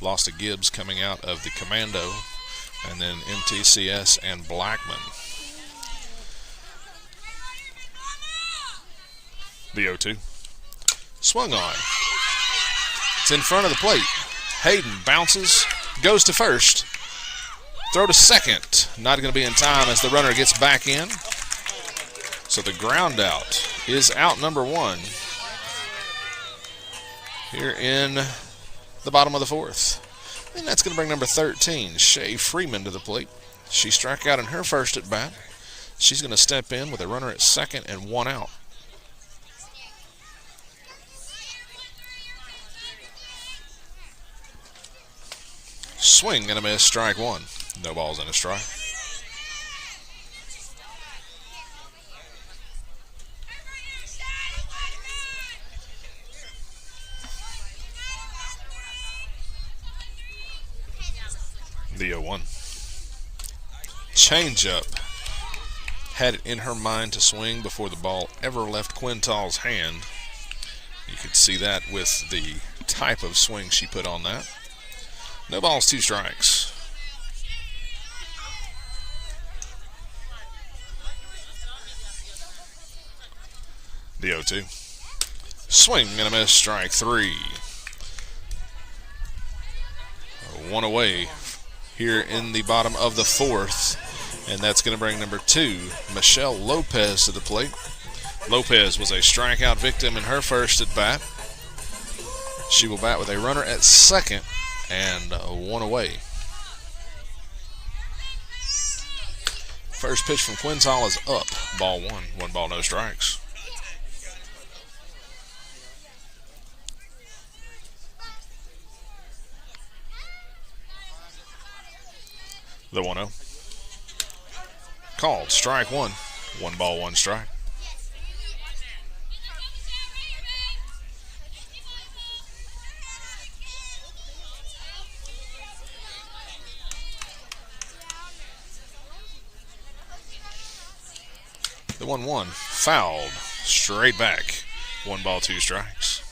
Lost to Gibbs coming out of the Commando, and then MTCS and Blackman. The 0-2. Swung on. It's in front of the plate. Hayden bounces, goes to first. Throw to second. Not going to be in time as the runner gets back in. So the ground out is out number 1 here in the bottom of the 4th. And that's going to bring number 13, Shay Freeman, to the plate. She struck out in her first at bat. She's going to step in with a runner at second and 1 out. Swing and a miss, strike 1. No balls and a strike. The 0-1. Changeup. Had it in her mind to swing before the ball ever left Quintal's hand. You could see that with the type of swing she put on that. No balls, 2 strikes. The 0-2. Swing and a miss, strike 3. 1 away here in the bottom of the 4th. And that's going to bring number 2, Michelle Lopez, to the plate. Lopez was a strikeout victim in her first at bat. She will bat with a runner at second and 1 away. First pitch from Quintal is up. Ball 1. 1 ball, no strikes. The 1-0. Called. Strike 1. 1 ball, 1 strike. The 1-1 fouled straight back. 1 ball, 2 strikes.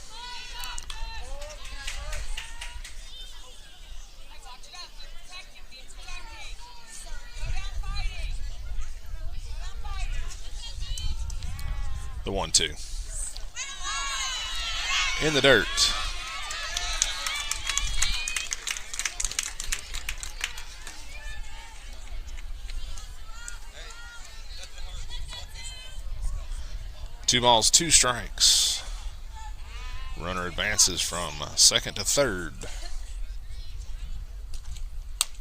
The 1-2 in the dirt. Two balls, 2 strikes. Runner advances from second to third.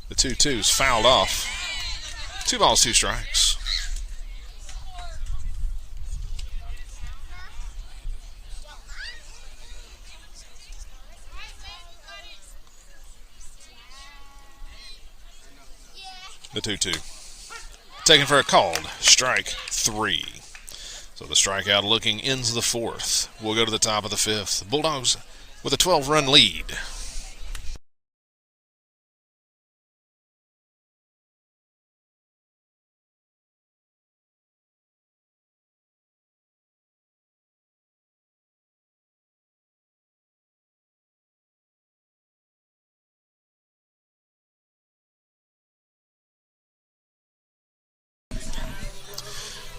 The 2-2's fouled off. 2 balls, 2 strikes. The 2-2. Taken for a called. Strike 3. So the strikeout looking ends the 4th. We'll go to the top of the 5th. Bulldogs with a 12-run lead.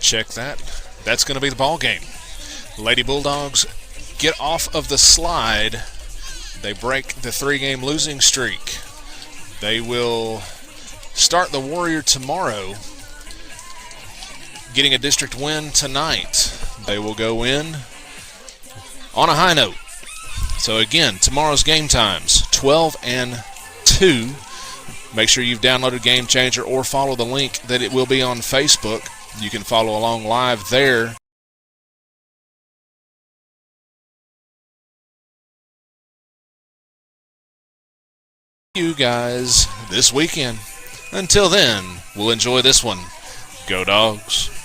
Check that. That's going to be the ball game. Lady Bulldogs get off of the slide. They break the 3-game losing streak. They will start the Warrior tomorrow, getting a district win tonight. They will go in on a high note. So again, tomorrow's game times, 12 and 2. Make sure you've downloaded Game Changer or follow the link that it will be on Facebook. You can follow along live there. You guys this weekend. Until then, we'll enjoy this one. Go Dogs.